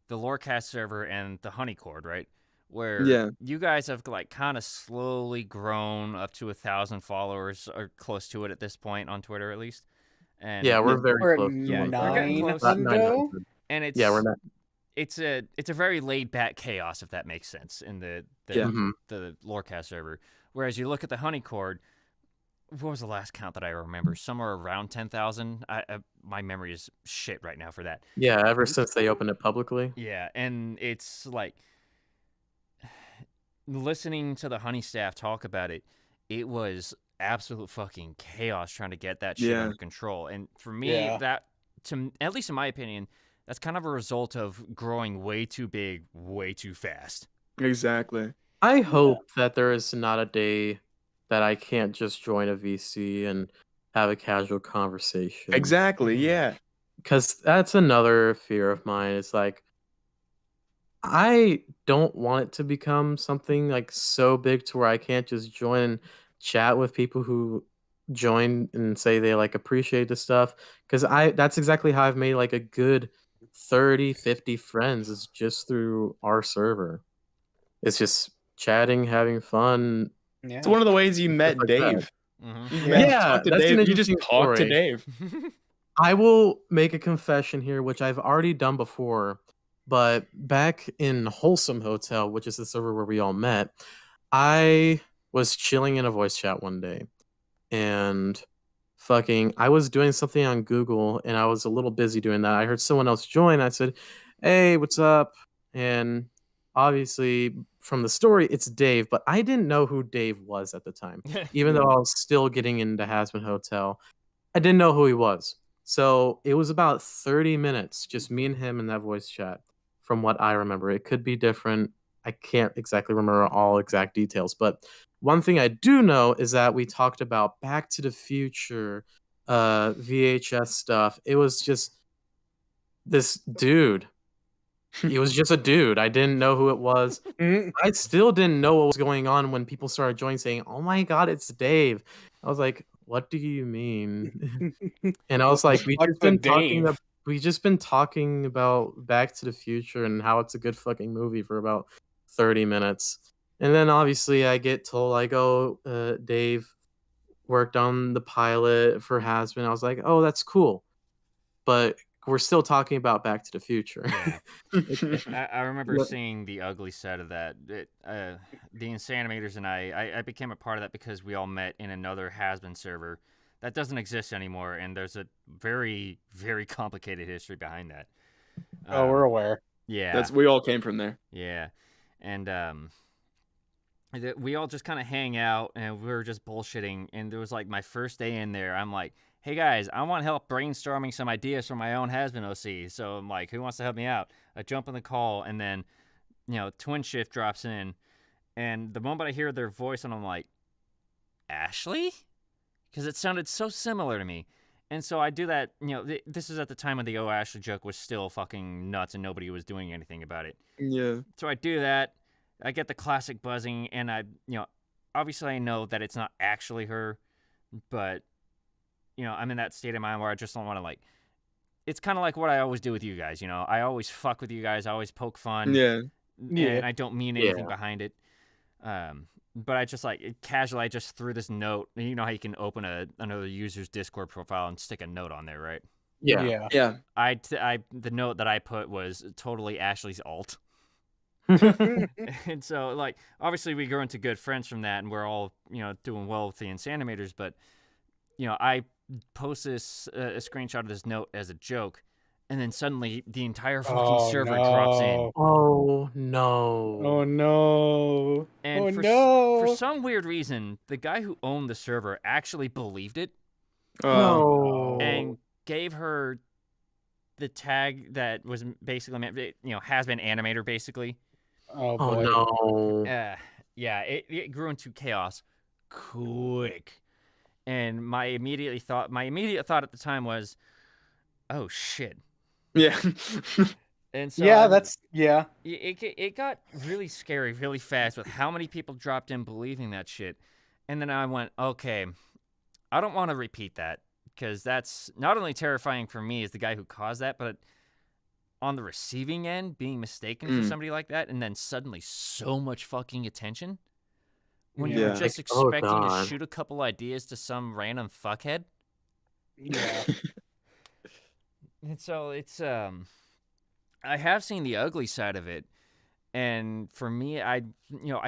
S1: the LoreCast server and the Honeycord, right? Where
S2: Yeah.
S1: you guys have like kind of slowly grown up to 1,000 followers or close to it at this point on Twitter, at least. And
S4: Yeah, we're
S2: Yeah.
S4: very
S3: We're at
S4: close.
S1: Yeah,
S4: to
S1: we're getting close.
S3: 900.
S1: and it's
S4: Yeah, we're not.
S1: it's a very laid back chaos, if that makes sense, in the
S2: Yeah.
S4: Mhm.
S1: the Lorecast server. Whereas you look at the Honeycord, what was the last count that I remember? Somewhere around 10,000. My memory is shit right now for that.
S4: Yeah, ever since they opened it publicly.
S1: Yeah, and it's like listening to the Honey staff talk about it. It was absolute fucking chaos trying to get that shit
S2: Yeah.
S1: under control. And for me,
S3: Yeah.
S1: that at least in my opinion, that's kind of a result of growing way too big, way too fast.
S2: Exactly.
S4: I hope that there is not a day that I can't just join a VC and have a casual conversation.
S2: Exactly. Yeah.
S4: Because that's another fear of mine. It's like, I don't want it to become something like so big to where I can't just join and chat with people who join and say they like appreciate the stuff. Because that's exactly how I've made like a good 30, 50 friends is just through our server. It's just chatting, having fun.
S3: Yeah.
S2: It's one of the ways you met
S4: like that.
S2: Dave.
S1: Mhm.
S2: You
S3: Yeah.
S2: talked to
S4: that's an
S2: Dave. You just
S4: interesting
S2: talked to
S4: story.
S2: Dave.
S4: I will make a confession here, which I've already done before, but back in Wholesome Hotel, which is the server where we all met, I was chilling in a voice chat one day, and I was doing something on Google, and I was a little busy doing that. I heard someone else join. I said, "Hey, what's up?" And obviously, from the story, it's Dave, but I didn't know who Dave was at the time, even though I was still getting into Hasbin Hotel. I didn't know who he was. So it was about 30 minutes, just me and him in that voice chat, from what I remember. It could be different. I can't exactly remember all exact details. But one thing I do know is that we talked about Back to the Future, VHS stuff. It was just this dude. He was just a dude. I didn't know who it was.
S3: Mhm.
S4: I still didn't know what was going on when people started joining saying, "Oh my God, it's Dave." I was like, "What do you mean?" And I was like,
S3: Fuck's with Dave.
S4: we just been talking about Back to the Future and how it's a good fucking movie for about 30 minutes. And then obviously I get told like, "Oh, Dave worked on the pilot for Hasbin." I was like, "Oh, that's cool." But we're still talking about Back to the Future.
S1: Yeah. I remember
S4: Yeah.
S1: seeing the ugly side of that. The Insanimators and I became a part of that because we all met in another Hasbin server that doesn't exist anymore, and there's a very, very complicated history behind that.
S3: Oh, we're aware.
S1: Yeah.
S2: We all came from there.
S1: Yeah. And we all just kind of hang out, and we were just bullshitting, and it was like my first day in there. I'm like, "Hey guys, I want help brainstorming some ideas for my own Hasbin OC." So I'm like, "Who wants to help me out?" I jump on the call, and then, Twin Shift drops in, and the moment I hear their voice, and I'm like, "Ashley?" Because it sounded so similar to me. And so I do that, this is at the time when the "Oh Ashley" joke was still fucking nuts and nobody was doing anything about it.
S2: Yeah.
S1: So I do that. I get the classic buzzing, and obviously I know that it's not actually her, but, I'm in that state of mind where I just don't want to, like, it's kind of like what I always do with you guys, I always fuck with you guys, I always poke fun,
S2: Yeah.
S1: and I don't mean anything
S4: Yeah.
S1: behind it. But I just, casually, I just threw this note. You know how you can open another user's Discord profile and stick a note on there, right?
S4: Yeah.
S2: Yeah.
S1: The note that I put was totally Ashley's alt. And so, like, obviously we grew into good friends from that, and we're all, doing well with the Insanimators, but, I post this, a screenshot of this note as a joke, and then suddenly the entire fucking server drops in.
S4: Oh no.
S3: Oh no.
S1: And
S3: Oh
S1: for
S3: no.
S1: some weird reason, the guy who owned the server actually believed it
S4: No.
S1: and gave her the tag that was basically meant, has been animator, basically.
S3: Oh
S4: Oh
S3: boy.
S4: no.
S1: Yeah, it grew into chaos quick. And my immediate thought at the time was, oh shit.
S2: Yeah.
S1: And so
S3: Yeah.
S1: it got really scary really fast with how many people dropped in believing that shit. And then I went, okay, I don't want to repeat that, because that's not only terrifying for me as the guy who caused that, but on the receiving end, being mistaken for somebody like that, and then suddenly so much fucking attention when you were
S2: Yeah.
S1: just
S4: Like, oh,
S1: expecting to
S4: God.
S1: shoot a couple ideas to some random fuckhead.
S3: Yeah.
S1: And so it's I have seen the ugly side of it. And for me, I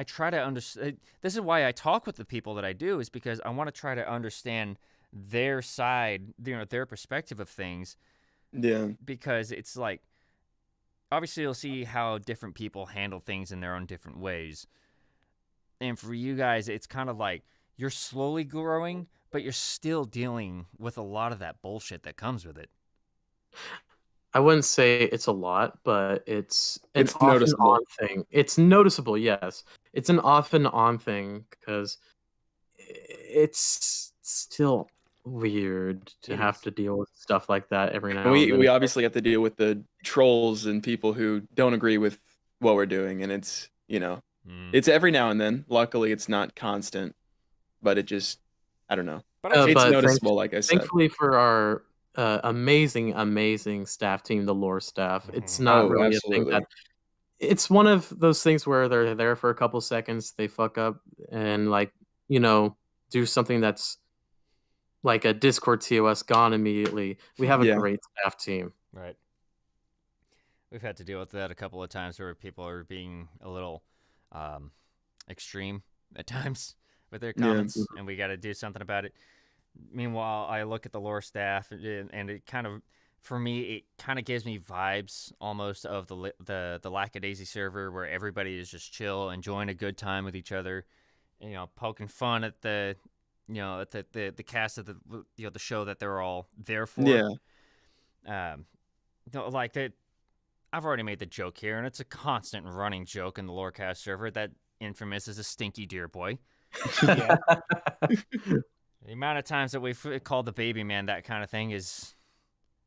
S1: try to understand. This is why I talk with the people that I do, is because I want to try to understand their side, their perspective of things.
S2: Yeah.
S1: Because it's like, obviously you'll see how different people handle things in their own different ways. And for you guys, it's kind of like you're slowly growing, but you're still dealing with a lot of that bullshit that comes with it.
S4: I wouldn't say it's a lot, but it's an
S2: It's
S4: off and
S2: noticeable.
S4: on thing. It's noticeable, yes. It's an off and on thing because it's still weird to
S1: It
S4: have
S1: is.
S4: to deal with stuff like that every now
S2: And
S4: and then.
S2: we obviously have to deal with the trolls and people who don't agree with what we're doing, and it's it's every now and then. Luckily, it's not constant, but it just, I don't know.
S1: But I
S2: It's
S4: but
S2: noticeable, like I said.
S4: thankfully for our amazing staff team, the lore staff, it's not
S2: Oh,
S4: really a thing
S2: absolutely.
S4: that. It's one of those things where they're there for a couple seconds, they fuck up and do something that's like a Discord TOS gone immediately. We have a
S2: Yeah.
S4: great staff team.
S1: Right. We've had to deal with that a couple of times where people are being a little extreme at times with their comments, and we got to do something about it. Meanwhile, I look at the lore staff, and it kind of, for me, it kind of gives me vibes almost of the Lackadaisy server, where everybody is just chill, enjoying a good time with each other, poking fun at the cast of the show that they're all there for.
S2: Yeah.
S1: Like that. I've already made the joke here, and it's a constant running joke in the LoreCast server that Infamous is a stinky deer boy.
S3: Yeah.
S1: The amount of times that we've called the baby man that kind of thing is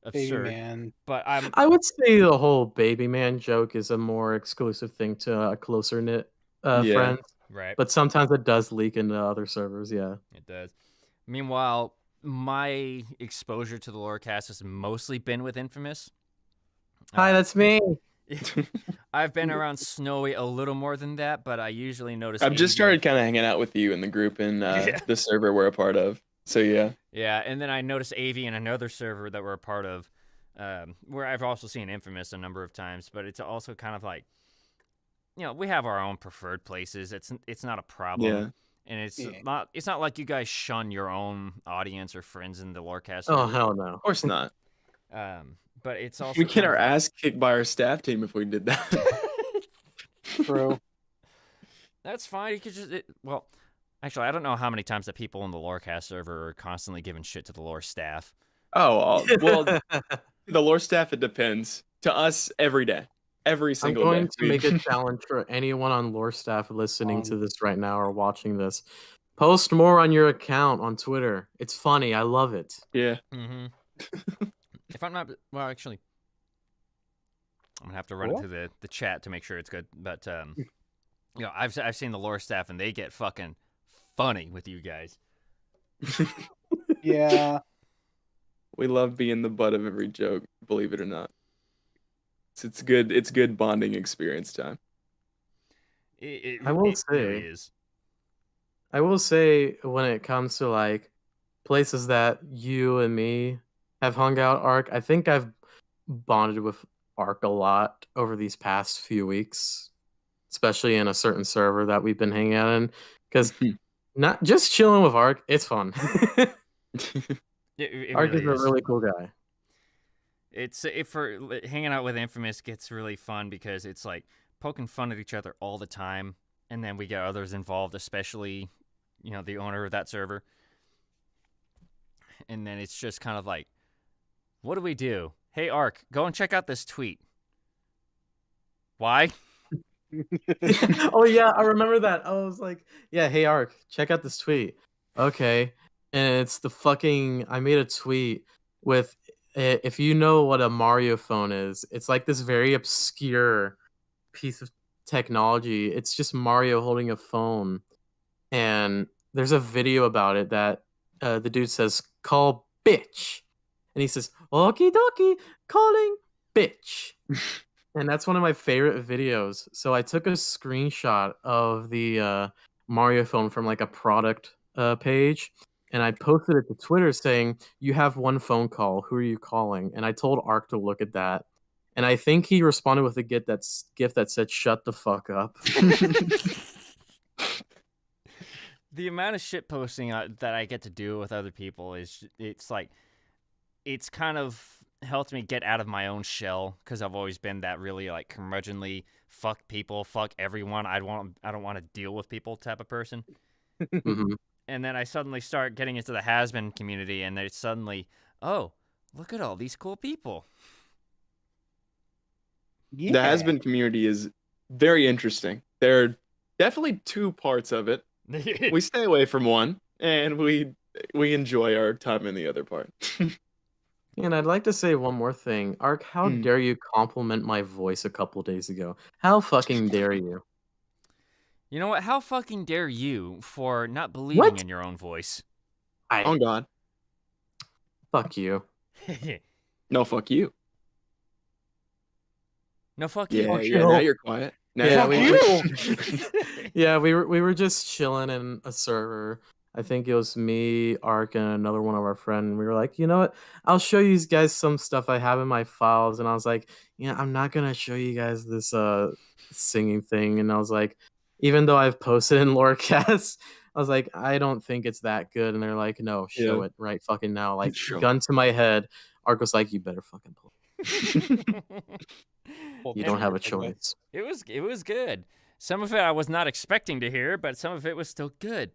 S1: absurd.
S3: Baby man.
S1: But
S4: I would say the whole baby man joke is a more exclusive thing to a closer knit friends.
S1: Right.
S4: But sometimes it does leak into other servers, yeah.
S1: It does. Meanwhile, my exposure to the LoreCast has mostly been with Infamous.
S4: Hi, that's me.
S1: I've been around Snowy a little more than that, but I usually notice.
S2: I've just started kind of hanging out with you in the group and the server we're a part of. So yeah.
S1: Yeah, and then I noticed Avi in another server that we're a part of, where I've also seen Infamous a number of times. But it's also kind of like, we have our own preferred places. It's not a problem.
S2: Yeah.
S1: And it's not like you guys shun your own audience or friends in the LoreCast.
S4: Oh hell no!
S2: Of course not.
S1: But it's also
S2: We get our ass kicked by our staff team if we did that.
S3: True.
S1: That's fine. You could just well, actually, I don't know how many times that people in the LoreCast server are constantly giving shit to the lore staff.
S2: Oh well, the lore staff, it depends. To us, every day, every single day.
S4: I'm going to make a challenge for anyone on lore staff listening to this right now or watching this. Post more on your account on Twitter. It's funny. I love it.
S2: Yeah.
S1: Mm-hmm. If I'm not, well, actually, I'm gonna have to run into the chat to make sure it's good. But I've seen the lore staff, and they get fucking funny with you guys.
S3: Yeah.
S2: We love being the butt of every joke, believe it or not. It's good. It's good bonding experience time.
S1: It
S4: I will
S1: it
S4: say,
S1: really is.
S4: I will say when it comes to like places that you and me have hung out Ark. I think I've bonded with Ark a lot over these past few weeks, especially in a certain server that we've been hanging out in. Because not just chilling with Ark, it's fun.
S1: It
S4: Ark
S1: really
S4: is a
S1: is.
S4: really cool guy.
S1: It's for hanging out with Infamous gets really fun because it's like poking fun at each other all the time, and then we get others involved, especially the owner of that server, and then it's just kind of like, what do we do? Hey Ark, go and check out this tweet. Why?
S4: Oh yeah, I remember that. I was like, yeah, hey Ark, check out this tweet. Okay. And it's the fucking I made a tweet with if you know what a Mario phone is, it's like this very obscure piece of technology. It's just Mario holding a phone. And there's a video about it that the dude says, call bitch. And he says, okie dokie, calling bitch. And that's one of my favorite videos. So I took a screenshot of the Mario phone from like a product page, and I posted it to Twitter saying, "You have one phone call. Who are you calling?" And I told Ark to look at that, and I think he responded with a gift that said, "Shut the fuck up."
S1: The amount of shit posting that I get to do with other people it's kind of helped me get out of my own shell because I've always been that really like curmudgeonly fuck people, fuck everyone. I don't want to deal with people type of person.
S4: Mhm.
S1: And then I suddenly start getting into the has-been community, and they suddenly, oh, look at all these cool people.
S2: The has-been community is very interesting. There are definitely two parts of it. We stay away from one, and we enjoy our time in the other part.
S4: And I'd like to say one more thing. Ark, how dare you compliment my voice a couple days ago? How fucking dare you?
S1: You know what? How fucking dare you for not believing in your own voice?
S2: Oh God.
S4: Fuck you.
S2: No, fuck you.
S1: No, fuck
S2: Yeah,
S1: you.
S2: yeah. Now you're quiet. Now
S4: Yeah,
S2: you're quiet.
S4: we were just chilling in a server. I think it was me, Ark, and another one of our friends. We were like, you know what? I'll show you guys some stuff I have in my files. And I was like, I'm not gonna show you guys this singing thing. And I was like, even though I've posted in LoreCast, I was like, I don't think it's that good. And they're like, no, show it right fucking now. Like, gun to my head. Ark was like, you better fucking play. You don't have a choice.
S1: It was good. Some of it I was not expecting to hear, but some of it was still good.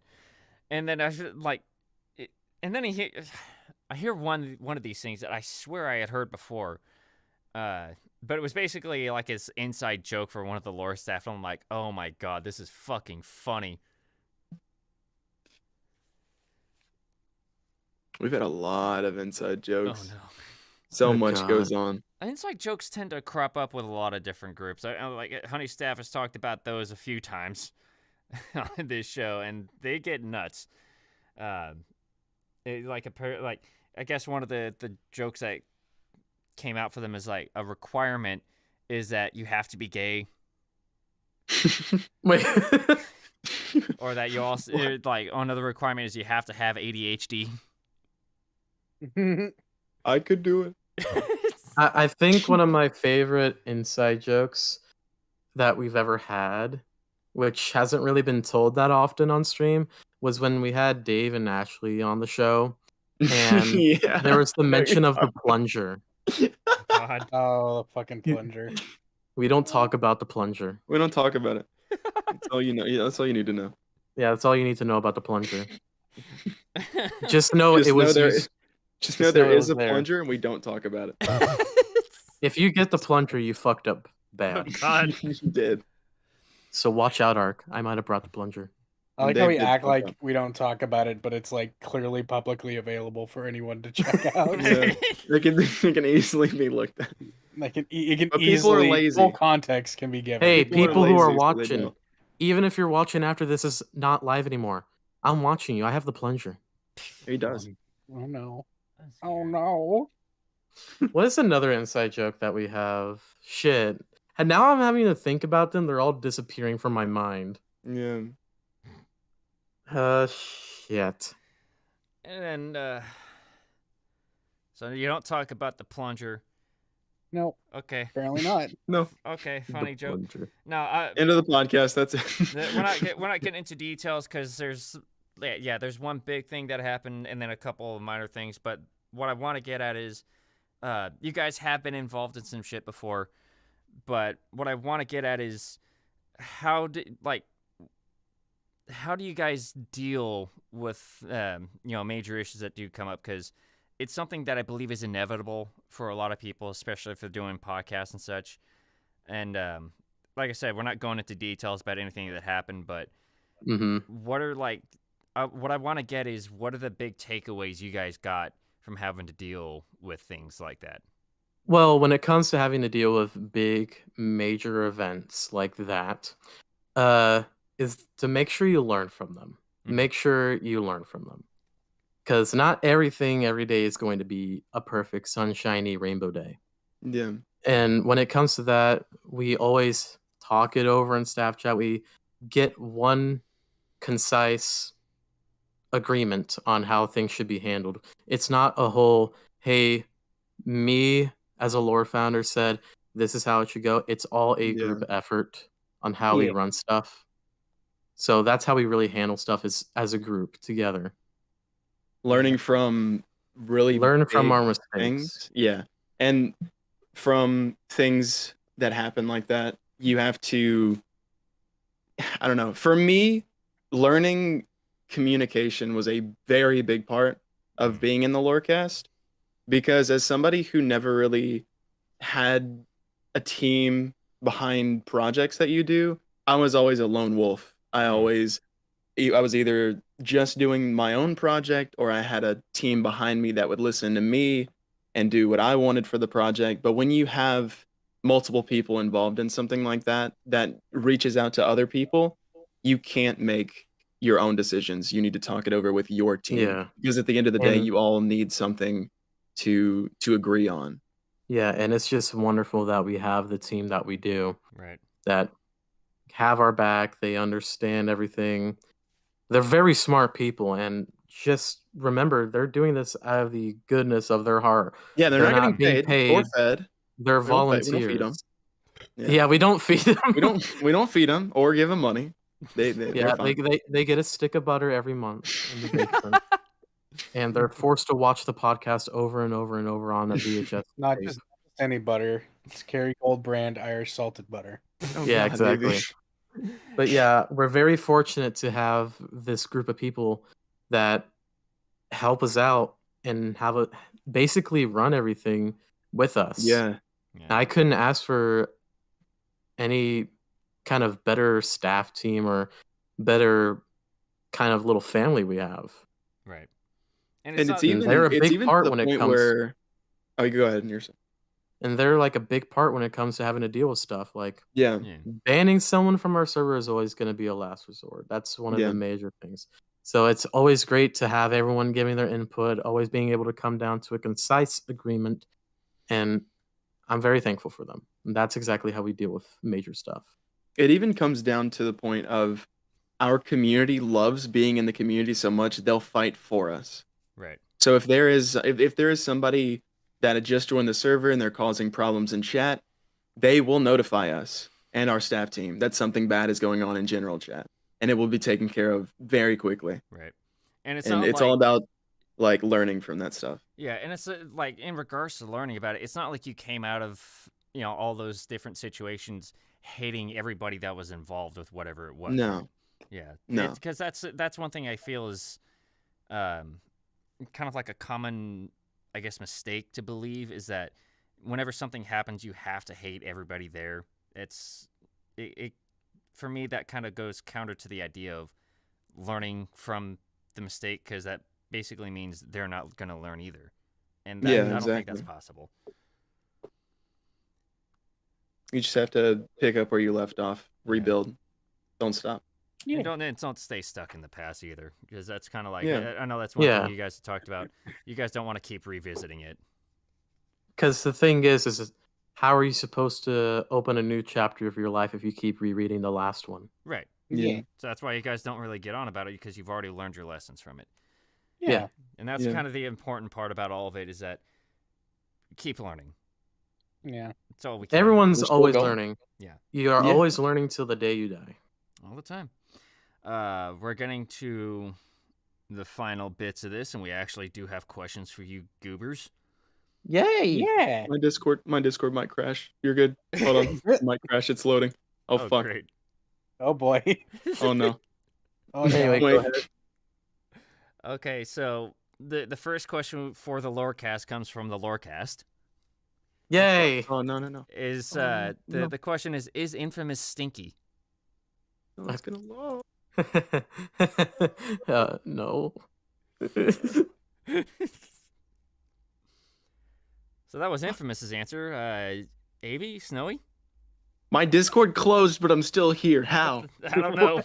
S1: And then I hear one of these things that I swear I had heard before, but it was basically like his inside joke for one of the lore staff. And I'm like, oh my God, this is fucking funny.
S2: We've had a lot of inside jokes.
S1: Oh no.
S2: So much goes on.
S1: Inside jokes tend to crop up with a lot of different groups. Like Honey Staff has talked about those a few times on this show, and they get nuts. I guess one of the jokes that came out for them is like a requirement is that you have to be gay.
S4: Wait.
S1: Or that you also like another requirement is you have to have ADHD.
S2: I could do it.
S4: I think one of my favorite inside jokes that we've ever had, which hasn't really been told that often on stream, was when we had Dave and Ashley on the show, and there was the mention of the plunger.
S1: God.
S3: Oh, the fucking plunger.
S4: We don't talk about the plunger.
S2: We don't talk about it. That's all you know. Yeah, that's all you need to know.
S4: Yeah, that's all you need to know about the plunger. Just know it was used.
S2: Just know there is a plunger, and we don't talk about it.
S4: If you get the plunger, you fucked up bad.
S1: Oh, God.
S2: You did.
S4: So watch out, Ark. I might have brought the plunger.
S3: I like how we act like we don't talk about it, but it's like clearly publicly available for anyone to check out.
S2: Yeah. It can easily be looked at.
S3: It can
S2: But
S3: easily,
S2: people are lazy.
S3: full context can be given.
S4: Hey, people who are
S2: lazy, so they
S4: watching,
S2: don't.
S4: even if you're watching after this is not live anymore, I'm watching you. I have the plunger.
S2: He does.
S3: Oh no. Oh no.
S4: What is another inside joke that we have? Shit. And now I'm having to think about them. They're all disappearing from my mind.
S2: Yeah.
S4: Shit.
S1: And So you don't talk about the plunger.
S5: No,
S1: Okay.
S5: apparently not.
S2: No.
S1: Okay. Funny joke.
S4: Plunger.
S1: No,
S2: End of the podcast. That's it.
S1: we're not getting into details because there's one big thing that happened and then a couple of minor things. But what I want to get at is, you guys have been involved in some shit before. But what I want to get at is, how do you guys deal with major issues that do come up? Because it's something that I believe is inevitable for a lot of people, especially if they're doing podcasts and such. And like I said, we're not going into details about anything that happened, but what are what I want to get is, what are the big takeaways you guys got from having to deal with things like that?
S4: Well, when it comes to having to deal with big major events like that, is to make sure you learn from them. Make sure you learn from them. Because not everything every day is going to be a perfect sunshiny rainbow day.
S2: Yeah.
S4: And when it comes to that, we always talk it over in staff chat. We get one concise agreement on how things should be handled. It's not a whole, hey, me as a lore founder said this is how it should go. It's all a group effort on how we run stuff. So that's how we really handle stuff, is as a group together.
S2: Learning from
S4: Learn from our mistakes.
S2: things. Yeah. And from things that happen like that, you have to, I don't know. For me, learning communication was a very big part of being in the LoreCast, because as somebody who never really had a team behind projects that you do, I was always a lone wolf. I was either just doing my own project, or I had a team behind me that would listen to me and do what I wanted for the project. But when you have multiple people involved in something like that, that reaches out to other people, you can't make your own decisions. You need to talk it over with your team.
S4: Yeah.
S2: Because at the end of the day, you all need something to agree on.
S4: Yeah, and it's just wonderful that we have the team that we do.
S1: Right.
S4: That have our back. They understand everything. They're very smart people, and just remember, they're doing this out of the goodness of their heart.
S2: Yeah, they're not getting
S4: being
S2: paid or fed.
S4: They're
S2: We don't feed them.
S4: volunteers. Yeah, we don't feed them.
S2: we don't feed them or give them money. They're fine.
S4: They get a stick of butter every month in the basement. And they're forced to watch the podcast over and over and over on a VHS.
S5: Not just any butter. It's Kerrygold brand Irish salted butter.
S4: Yeah, exactly. But yeah, we're very fortunate to have this group of people that help us out and basically run everything with us.
S2: Yeah.
S4: I couldn't ask for any kind of better staff team or better kind of little family we have.
S1: Right.
S2: And it's
S1: not-
S2: even
S4: they're a
S2: it's
S4: big
S2: even
S4: part
S2: to the
S4: when it
S2: point
S4: comes-
S2: where. Oh, you go ahead.
S4: And they're like a big part when it comes to having to deal with stuff. Like,
S2: Yeah.
S4: banning someone from our server is always going to be a last resort. That's one of
S2: Yeah.
S4: the major things. So it's always great to have everyone giving their input, always being able to come down to a concise agreement. And I'm very thankful for them. And that's exactly how we deal with major stuff.
S2: It even comes down to the point of our community loves being in the community so much, they'll fight for us.
S1: Right.
S2: So if there is somebody that had just joined the server and they're causing problems in chat, they will notify us and our staff team that something bad is going on in general chat, and it will be taken care of very quickly.
S1: Right. And it's
S2: all about like learning from that stuff.
S1: Yeah, and it's like, in regards to learning about it, it's not like you came out of all those different situations hating everybody that was involved with whatever it was.
S2: No.
S1: Yeah.
S2: No.
S1: Because that's one thing I feel is kind of like a common, I guess, mistake to believe, is that whenever something happens, you have to hate everybody there. It for me, that kind of goes counter to the idea of learning from the mistake, because that basically means they're not going to learn either. And I don't think that's possible.
S2: You just have to pick up where you left off, rebuild, don't stop.
S1: Yeah. Don't stay stuck in the past either, because that's kind of like,
S2: Yeah.
S1: I know that's one thing you guys have talked about. You guys don't want to keep revisiting it.
S4: Because the thing is how are you supposed to open a new chapter of your life if you keep rereading the last one?
S1: Right.
S2: Yeah.
S1: So that's why you guys don't really get on about it, because you've already learned your lessons from it.
S4: Yeah.
S1: And that's kind of the important part about all of it, is that keep learning.
S5: Yeah.
S1: That's all we can.
S4: Everyone's
S2: We're still
S4: always
S2: going.
S4: learning.
S1: Yeah.
S4: You are
S2: Yeah.
S4: always learning till the day you die.
S1: All the time. We're getting to the final bits of this, and we actually do have questions for you goobers.
S4: Yay!
S5: Yeah.
S2: My Discord might crash. You're good. Hold on. It might crash. It's loading. Oh, fuck.
S1: Great.
S5: Oh boy.
S2: Oh no.
S5: Oh
S4: Anyway,
S5: no.
S2: Wait.
S4: go ahead.
S1: Okay, so the first question for the LoreCast comes from the LoreCast.
S4: Yay!
S2: Oh no.
S1: Is
S4: Oh, no.
S1: the question is Infamous stinky?
S2: Oh, it's gonna load.
S4: No.
S1: So that was Infamous's answer. Avi, Snowy?
S2: My Discord closed, but I'm still here. How?
S1: I don't know.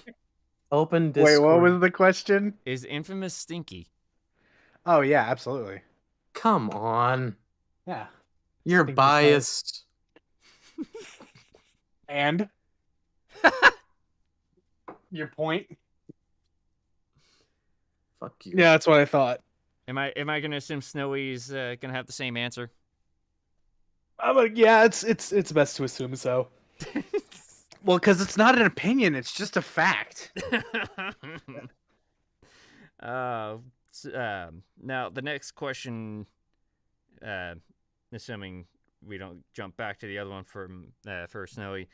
S4: Open Discord.
S3: Wait, what was the question?
S1: Is Infamous stinky?
S3: Oh yeah, absolutely.
S4: Come on.
S3: Yeah.
S4: You're
S3: Stinky
S4: biased.
S3: And your point?
S4: Fuck you.
S5: Yeah, that's what I thought.
S1: Am I gonna assume Snowy's gonna have the same answer?
S5: I'm like, yeah, it's best to assume so. Well, because it's not an opinion; it's just a fact.
S1: Now the next question, assuming we don't jump back to the other one from for Snowy,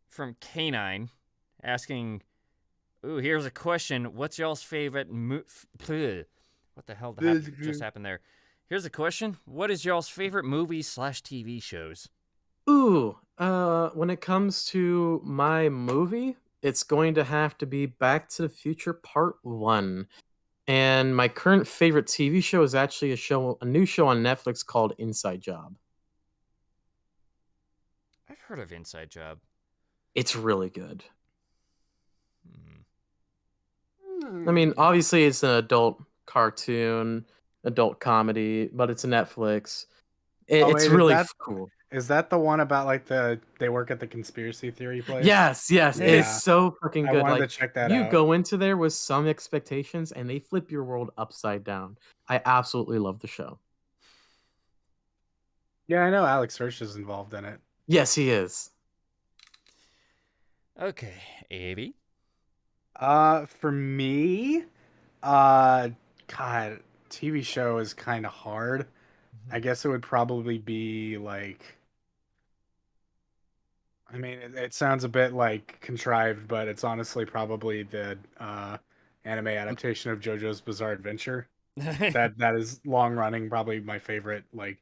S1: from Canine, asking, "Ooh, here's a question. What's y'all's favorite What the hell just happened there? Here's a question. What is y'all's favorite movies/TV shows?"
S4: Ooh, when it comes to my movie, it's going to have to be Back to the Future Part 1. And my current favorite TV show is actually a new show on Netflix called Inside Job.
S1: I've heard of Inside Job.
S4: It's really good.
S1: Hmm.
S4: I mean, obviously it's an adult cartoon, adult comedy, but it's a Netflix.
S3: Oh,
S4: It's
S3: wait, is
S4: really
S3: that-
S4: cool.
S3: Is that the one about like they work at the conspiracy theory place?
S4: Yes,
S3: Yeah.
S4: it's so fucking
S3: I
S4: good.
S3: wanted
S4: Like,
S3: to check that
S4: you
S3: out.
S4: go into there with some expectations and they flip your world upside down. I absolutely love the show.
S3: Yeah, I know Alex Hirsch is involved in it.
S4: Yes, he is.
S1: Okay, Avi.
S3: For me, God, TV show is kind of hard. I guess it would probably be like, I mean, it sounds a bit like contrived, but it's honestly probably the anime adaptation of JoJo's Bizarre Adventure. That is long running, probably my favorite like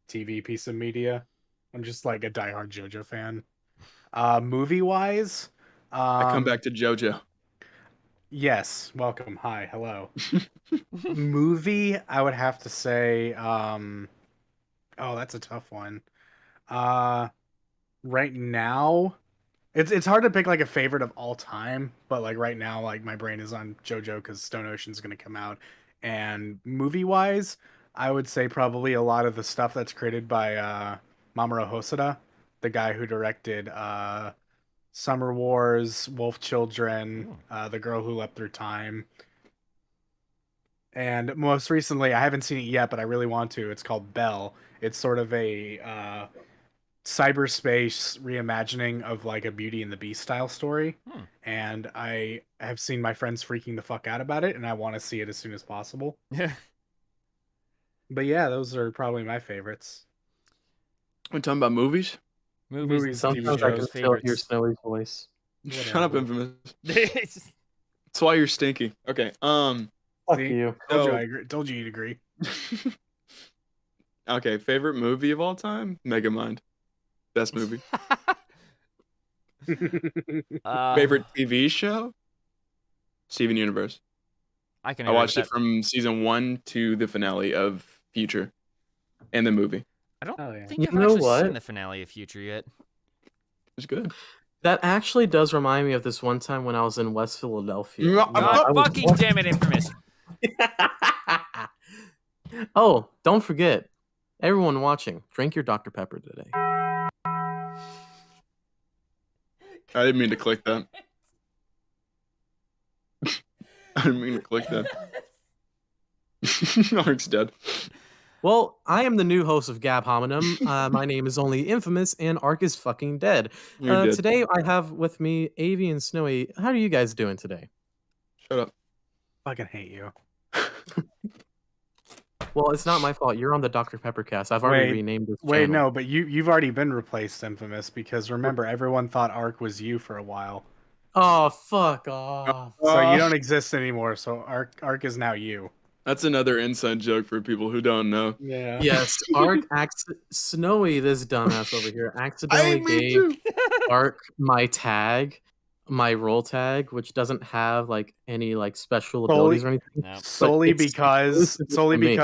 S3: TV piece of media. I'm just like a diehard JoJo fan. Movie wise,
S2: I come back to JoJo.
S3: Yes, welcome. Hi, hello. Movie, I would have to say, oh, that's a tough one. Right now, it's hard to pick like a favorite of all time, but like right now, like my brain is on JoJo because Stone Ocean's gonna come out. And movie wise, I would say probably a lot of the stuff that's created by Mamoru Hosoda, the guy who directed Summer Wars, Wolf Children, The Girl Who Leapt Through Time. And most recently, I haven't seen it yet, but I really want to. It's called Belle. It's sort of a cyberspace reimagining of like a Beauty and the Beast style story. And I have seen my friends freaking the fuck out about it, and I want to see it as soon as possible.
S1: Yeah.
S3: But yeah, those are probably my favorites.
S2: We're talking about movies?
S3: Movies,
S4: Sometimes
S3: TV
S4: I can
S3: shows,
S4: still hear
S1: favorites.
S4: Snowy's voice.
S2: Shut up, Infamous.
S1: It's-
S2: That's why you're stinky. Okay.
S4: Fuck
S3: See?
S4: you.
S3: Told you
S2: So-
S3: I agree. Told you you'd agree.
S2: Okay, favorite movie of all time? Megamind. Best movie. Favorite TV show? Steven Universe.
S1: I can.
S2: I
S1: agree
S2: watched
S1: with
S2: it from season 1 to the finale of Future, and the movie.
S1: I don't
S3: Oh, yeah.
S1: think
S4: You
S1: I've
S4: know
S1: actually
S4: what?
S1: seen the finale of Future yet.
S2: It's good.
S4: That actually does remind me of this one time when I was in West Philadelphia.
S2: No,
S4: I
S1: God
S4: was
S1: fucking damn it, Infamous.
S4: Oh, don't forget, everyone watching, drink your Dr. Pepper today.
S2: I didn't mean to click that. I didn't mean to click that. Ark's dead.
S4: Well, I am the new host of Gab Hominem. My name is only infamous, and Ark is fucking dead.
S2: You're dead.
S4: Today, I have with me Avi and Snowy. How are you guys doing today?
S2: Shut up.
S3: Fucking hate you.
S4: Well, it's not my fault. You're on the Dr. Pepper cast. I've already
S3: Wait,
S4: renamed this
S3: Wait,
S4: channel.
S3: no, but you've already been replaced, Infamous, because remember, everyone thought Ark was you for a while.
S4: Oh, fuck off.
S3: So you don't exist anymore, so Ark is now you.
S2: That's another inside joke for people who don't know.
S3: Yeah.
S4: Yes, Ark Snowy, this dumbass over here, accidentally gave Ark my tag, my role tag, which doesn't have like any like special abilities or anything.
S1: No.
S3: Solely
S4: it's
S3: because
S4: for me.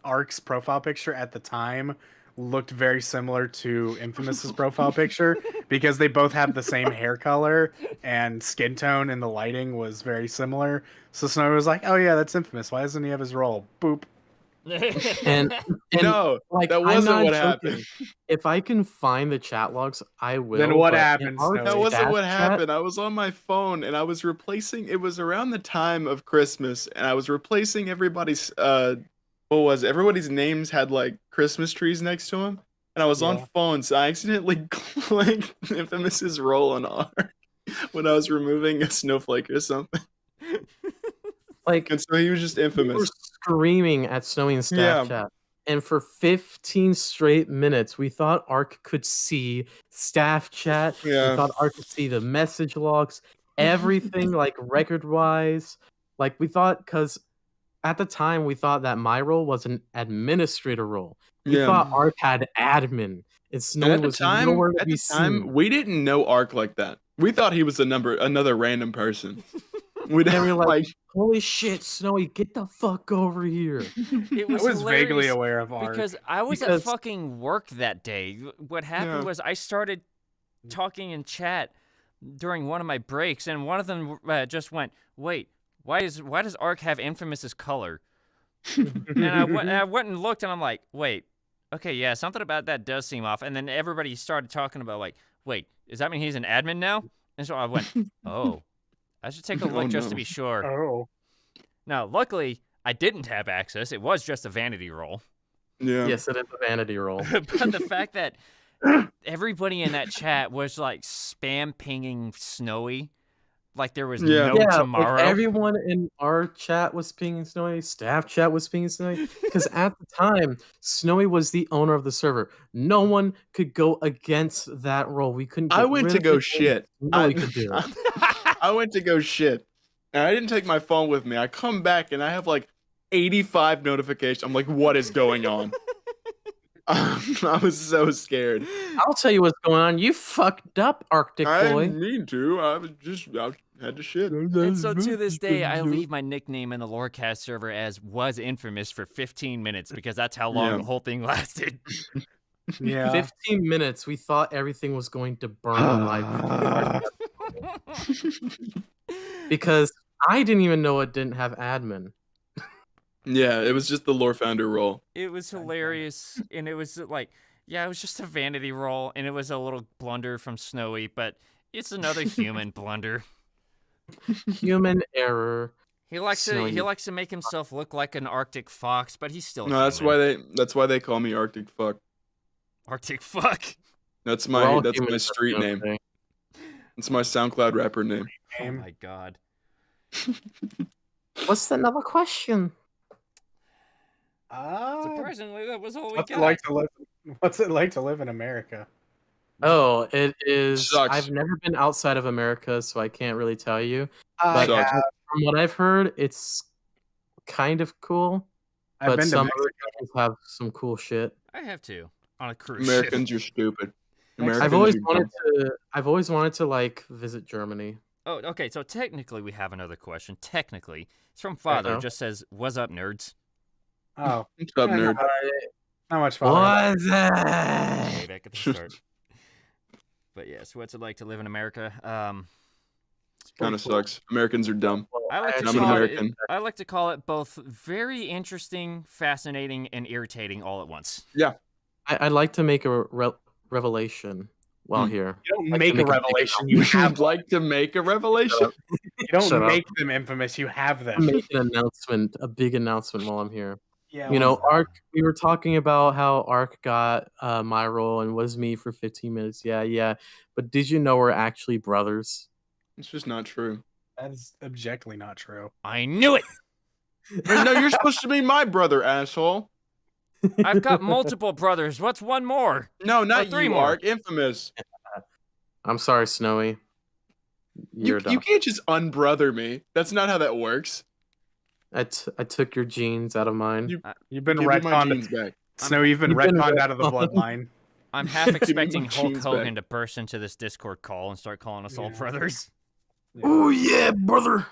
S3: Ark's profile picture at the time looked very similar to Infamous's profile picture because they both have the same hair color and skin tone, and the lighting was very similar. So Snowy was like, "Oh yeah, that's Infamous. Why doesn't he have his role?" Boop.
S4: And
S2: No,
S4: like,
S2: that
S4: I'm
S2: wasn't
S4: not
S2: what
S4: joking.
S2: happened.
S4: If I can find the chat logs, I will.
S3: Then what
S4: but in
S3: happened,
S4: our
S3: Snowy?
S2: That wasn't
S4: staff
S2: what
S4: chat-
S2: happened. I was on my phone and I was replacing. It was around the time of Christmas, and I was replacing everybody's. What was it? Everybody's names had like Christmas trees next to them, and I was on
S3: Yeah.
S2: phone, so I accidentally clicked Infamous's role on R when I was removing a snowflake or something,
S4: Like,
S2: and so he was just
S4: we were
S2: Infamous.
S4: screaming at Snowy and staff
S2: Yeah.
S4: chat. And for 15 straight minutes, we thought Ark could see staff chat.
S2: Yeah.
S4: We thought Ark could see the message logs, everything like record wise. Like, we thought, because at the time, we thought that my role was an administrator role. We
S2: Yeah.
S4: thought Ark had admin. And Snowy
S2: And
S4: was nowhere to
S2: at
S4: be
S2: the time,
S4: seen.
S2: we didn't know Ark like that. We thought he was another random person. We
S4: And then we
S2: didn't
S4: were like, holy shit, Snowy, get the fuck over here.
S1: It
S3: I
S1: was,
S3: was vaguely
S1: hilarious
S3: aware of Ark.
S1: because I was at
S4: Because-
S1: fucking work that day. What happened
S2: Yeah.
S1: was I started talking in chat during one of my breaks, and one of them just went, "Wait, why does Ark have Infamous's color?" And I went and looked, and I'm like, "Wait, okay, yeah, something about that does seem off." And then everybody started talking about like, "Wait, does that mean he's an admin now?" And so I went, "Oh, I should take a look
S2: Oh,
S1: just
S2: no.
S1: to be sure."
S3: Oh.
S1: Now, luckily, I didn't have access. It was just a vanity roll.
S2: Yeah.
S4: Yes, it is a vanity roll.
S1: But the fact that everybody in that chat was like spam pinging Snowy, like there was
S2: Yeah.
S1: no
S4: Like,
S1: tomorrow.
S4: everyone in our chat was pinging Snowy, staff chat was pinging Snowy, because at the time, Snowy was the owner of the server. No one could go against that role. We couldn't.
S2: I
S4: get
S2: went
S4: rid
S2: to
S4: of
S2: go
S4: it.
S2: shit.
S4: Snowy could do it.
S2: I went to go shit. And I didn't take my phone with me. I come back and I have like 85 notifications. I'm like, what is going on? I was so scared.
S4: I'll tell you what's going on. You fucked up, Arctic
S2: I
S4: boy.
S2: didn't mean to. I had to shit.
S1: And so to this day, I leave my nickname in the LoreCast server as was infamous for 15 minutes because that's how long
S2: Yeah.
S1: the whole thing lasted.
S3: Yeah.
S4: 15 minutes. We thought everything was going to burn alive because I didn't even know it didn't have admin.
S2: Yeah, it was just the lore founder role.
S1: It was hilarious, and it was like, yeah, it was just a vanity roll, and it was a little blunder from Snowy, but it's another human blunder.
S4: Human error.
S1: He likes
S4: Snowy.
S1: to make himself look like an Arctic fox, but he's still
S2: No, that's why they call me Arctic Fuck.
S1: Arctic fuck.
S2: That's
S4: We're all
S2: my
S4: humans at
S2: street
S4: the end of
S2: name.
S4: the day.
S2: It's my SoundCloud rapper name.
S1: Oh my god.
S4: What's another question?
S1: Surprisingly, that was all we
S3: What's it
S1: got.
S3: like to live? What's it like to live in America?
S4: Oh, it is.
S2: Sucks.
S4: I've never been outside of America, so I can't really tell you.
S3: I
S2: Sucks.
S3: have.
S4: From what I've heard, it's kind of cool.
S3: I've
S4: But
S3: been to
S4: some
S3: Mexico.
S4: other countries have some cool shit.
S1: I have to on a cruise ship.
S2: Americans are stupid. Americans
S4: I've always
S2: are
S4: wanted
S2: dumb.
S4: to. I've always wanted to like visit Germany.
S1: Oh, okay. So technically, we have another question. Technically, it's from Father.
S4: Uh-oh.
S1: It just says, "What's up, nerds?"
S3: Oh,
S2: What's up, nerd?
S3: not much fun.
S4: What's
S1: Way
S4: that?
S1: back at the start. But yes, what's it like to live in America?
S2: Kind of sucks. Americans are dumb.
S1: I like to
S2: I'm an
S1: call it.
S2: American.
S1: I like to call it both very interesting, fascinating, and irritating all at once.
S4: I'd like to make a revelation while
S2: Hmm.
S4: here.
S3: You don't
S4: Like to
S3: make a
S4: make a big
S3: revelation. You
S2: Would
S3: have.
S2: like to make a revelation?
S3: You don't
S4: Shut up.
S3: make them infamous. You have them.
S4: Make an announcement, a big announcement while I'm here.
S5: Yeah.
S4: You know,
S5: what's that?
S4: Ark. We were talking about how Ark got my role and was me for 15 minutes. Yeah. But did you know we're actually brothers?
S2: It's just not true.
S5: That is objectively not true.
S1: I knew it.
S2: Wait, no, you're supposed to be my brother, asshole.
S1: I've got multiple brothers. What's one more?
S2: No, not
S1: three
S2: you,
S1: more.
S2: Ark. Infamous.
S4: I'm sorry, Snowy.
S2: You
S4: You're
S2: can't just unbrother me. That's not how that works.
S4: I took your genes out of mine.
S5: You've been
S2: Give me my
S5: retconned.
S2: jeans back.
S5: Snow, you've been
S4: You've been
S5: retconned out of the
S4: retconned.
S5: bloodline.
S1: I'm half
S2: Give me
S1: expecting
S2: my
S1: Hulk
S2: jeans
S1: Hogan
S2: back.
S1: to burst into this Discord call and start calling us all
S5: Yeah.
S1: brothers.
S4: Oh yeah, brother.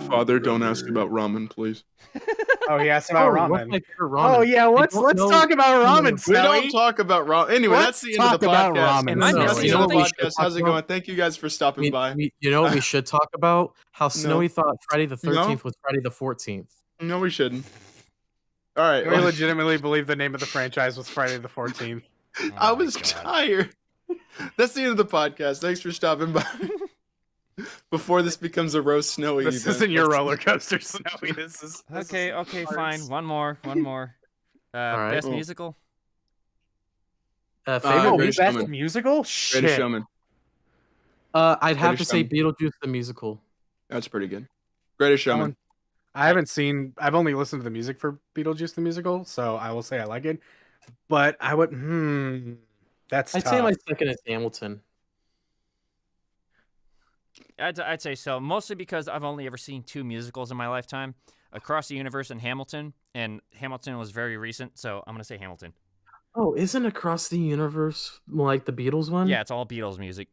S2: Father, don't ask about ramen, please.
S5: Oh, he asked about
S4: What's
S5: ramen.
S4: my favorite ramen?
S5: Oh yeah, let's
S4: don't know-
S5: talk about ramen,
S2: We
S5: Snowy.
S2: don't talk about ramen. Anyway,
S5: Let's
S2: that's the end of the
S5: talk about
S2: podcast.
S5: ramen,
S1: Am I
S2: That's
S1: missing
S2: the end of the
S1: something?
S2: podcast. How's it going? Thank you guys for stopping by.
S4: You know what we should talk about? How Snowy thought Friday the 13th was Friday the 14th.
S2: No, we shouldn't. All right.
S5: We legitimately believe the name of the franchise was Friday the 14th.
S2: I
S1: Oh my
S2: was
S1: God.
S2: tired. That's the end of the podcast. Thanks for stopping by. Before this becomes a roast Snowy.
S5: This
S2: event.
S5: isn't your roller coaster, Snowy. This is
S1: Okay, fine.
S5: parts.
S1: One more.
S4: right.
S1: Best
S2: Cool.
S1: musical?
S4: Favorite
S5: Oh,
S2: Greatest
S5: best
S2: Showman.
S5: musical?
S2: Greatest
S5: Shit.
S2: Showman.
S4: I'd have to
S2: Greatest
S4: say
S2: Showman.
S4: Beetlejuice the musical.
S2: That's pretty good. Greatest
S5: That
S2: Showman.
S5: one- I've only listened to the music for Beetlejuice the musical, so I will say I like it. But I would that's
S4: I'd
S5: tough.
S4: say my second is Hamilton.
S1: I'd say so, mostly because I've only ever seen 2 musicals in my lifetime, Across the Universe and Hamilton was very recent, so I'm gonna say Hamilton.
S4: Oh, isn't Across the Universe like the Beatles one?
S1: Yeah, it's all Beatles music.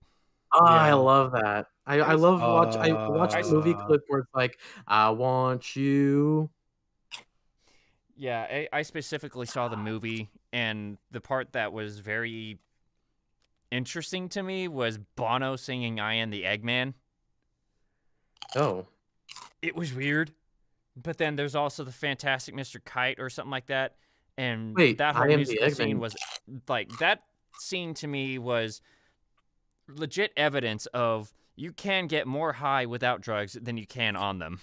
S4: Oh, I
S5: Yeah.
S4: love that. I love I watched a movie
S5: Uh,
S4: clip where it's like, I want you.
S1: Yeah, I specifically saw the movie, and the part that was very interesting to me was Bono singing "I Am the Eggman."
S4: Oh.
S1: It was weird, but then there's also the Fantastic Mr. Kite or something like that, and
S4: Wait,
S1: that
S4: I
S1: whole
S4: Am the
S1: musical scene
S4: Eggman.
S1: was like that scene to me was legit evidence of you can get more high without drugs than you can on them.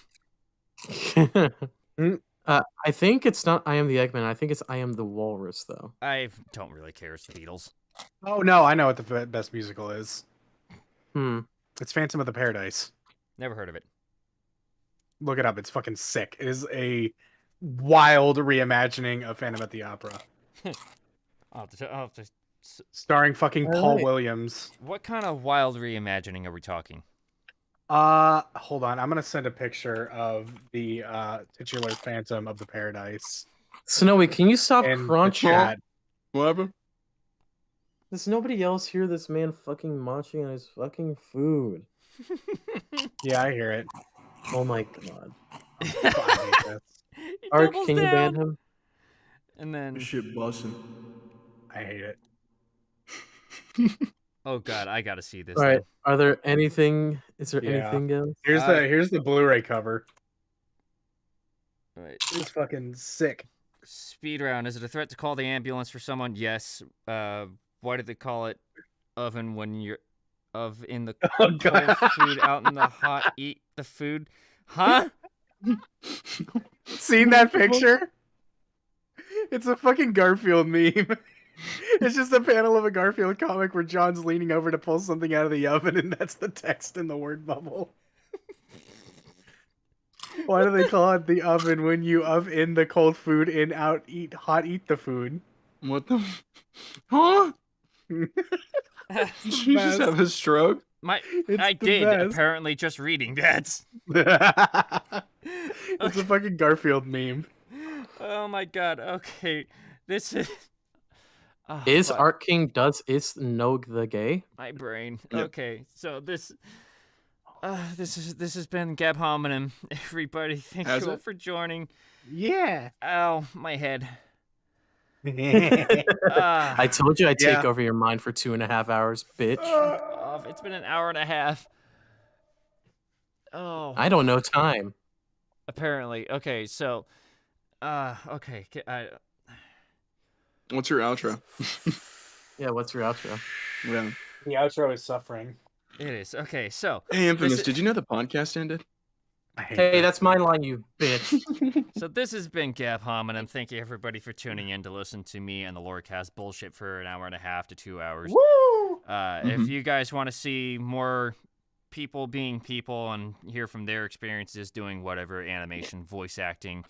S4: I think it's not I Am the Eggman. I think it's I Am the Walrus, though.
S1: I don't really care. It's the Beatles.
S5: Oh no, I know what the best musical is.
S4: Hmm.
S5: It's Phantom of the Paradise.
S1: Never heard of it.
S5: Look it up. It's fucking sick. It is a wild reimagining of Phantom at the Opera,
S1: I'll have to
S5: starring fucking
S4: All
S5: Paul
S4: right.
S5: Williams.
S1: What kind of wild reimagining are we talking?
S5: Hold on. I'm gonna send a picture of the titular Phantom of the Paradise
S4: Snowy, can you stop
S5: in the
S4: crunching?
S5: chat.
S2: What happened?
S4: Does nobody else hear this man fucking munching on his fucking food?
S5: Yeah, I hear it.
S4: Oh my god.
S5: I hate this.
S1: He
S4: Ark,
S1: doubles
S4: can you ban
S1: down.
S4: him?
S1: And then,
S2: Shit busting.
S5: I hate it.
S1: oh god, I gotta see this.
S4: All right. Are there anything? Is there
S5: Yeah.
S4: anything else?
S5: Here's the Blu-ray cover.
S1: All right.
S5: It's fucking sick.
S1: Speed round. Is it a threat to call the ambulance for someone? Yes. Why did they call it oven when you're in the
S5: Oh
S1: cold
S5: god.
S1: food out in the hot? Eat the food, huh?
S5: Seen that picture? It's a fucking Garfield meme. It's just a panel of a Garfield comic where John's leaning over to pull something out of the oven, and that's the text in the word bubble. Why do they call it the oven when you in the cold food in out eat the food?
S2: What the? Huh? Did you just
S5: best.
S2: have a stroke?
S5: It's
S1: I
S5: the
S1: did
S5: best.
S1: apparently just reading that.
S5: It's a fucking Garfield meme.
S1: Oh my god. Okay, this is. Oh,
S4: Is
S1: fuck.
S4: Art King is Nog the gay?
S1: My brain.
S2: Yep.
S1: Okay, so this has been Gab Hominem. Everybody, thank
S2: Has
S1: you all
S2: it?
S1: for joining.
S5: Yeah.
S1: Ow, my head.
S5: I
S4: I told you I'd take
S5: Yeah.
S4: over your mind for 2.5 hours, bitch.
S1: Oh, it's been an hour and a half. Oh,
S4: I don't know time.
S1: apparently. Okay, so, okay.
S2: What's your outro?
S4: Yeah, what's your outro?
S2: Yeah.
S5: The outro is suffering.
S1: It is okay. So,
S2: Hey, Infamous,
S1: This-
S2: did you know the podcast ended?
S3: I hate
S4: Hey,
S3: that.
S4: that's my line, you bitch.
S1: So this has been Gab Hominem. Thank you everybody for tuning in to listen to me and the LoreCast bullshit for an hour and a half to 2 hours.
S3: Woo!
S1: If you guys want to see more people being people and hear from their experiences doing whatever, animation, voice acting,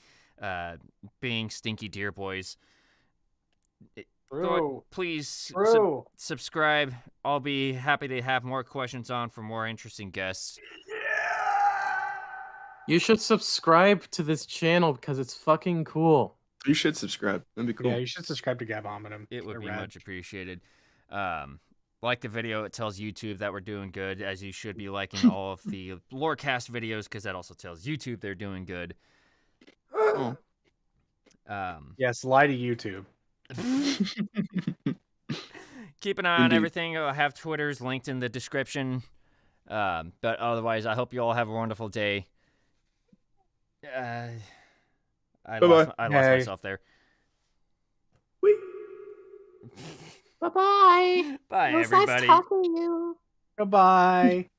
S1: being stinky deer boys, please subscribe. I'll be happy to have more questions on for more interesting guests.
S4: You should subscribe to this channel because it's fucking cool.
S2: You should subscribe. That'd be cool.
S3: Yeah, you should subscribe to Gab Hominem.
S1: It would
S3: They're
S1: be
S3: rad.
S1: much appreciated. Like the video, it tells YouTube that we're doing good, as you should be liking all of the LoreCast videos, because that also tells YouTube they're doing good.
S3: Yes, lie to YouTube.
S1: Keep an eye on
S2: Indeed.
S1: everything. I have Twitters linked in the description. But otherwise, I hope you all have a wonderful day. I lost
S3: Hey.
S1: myself there.
S6: Bye-bye.
S1: Bye,
S6: It was
S1: everybody.
S6: nice talking to you.
S3: Goodbye.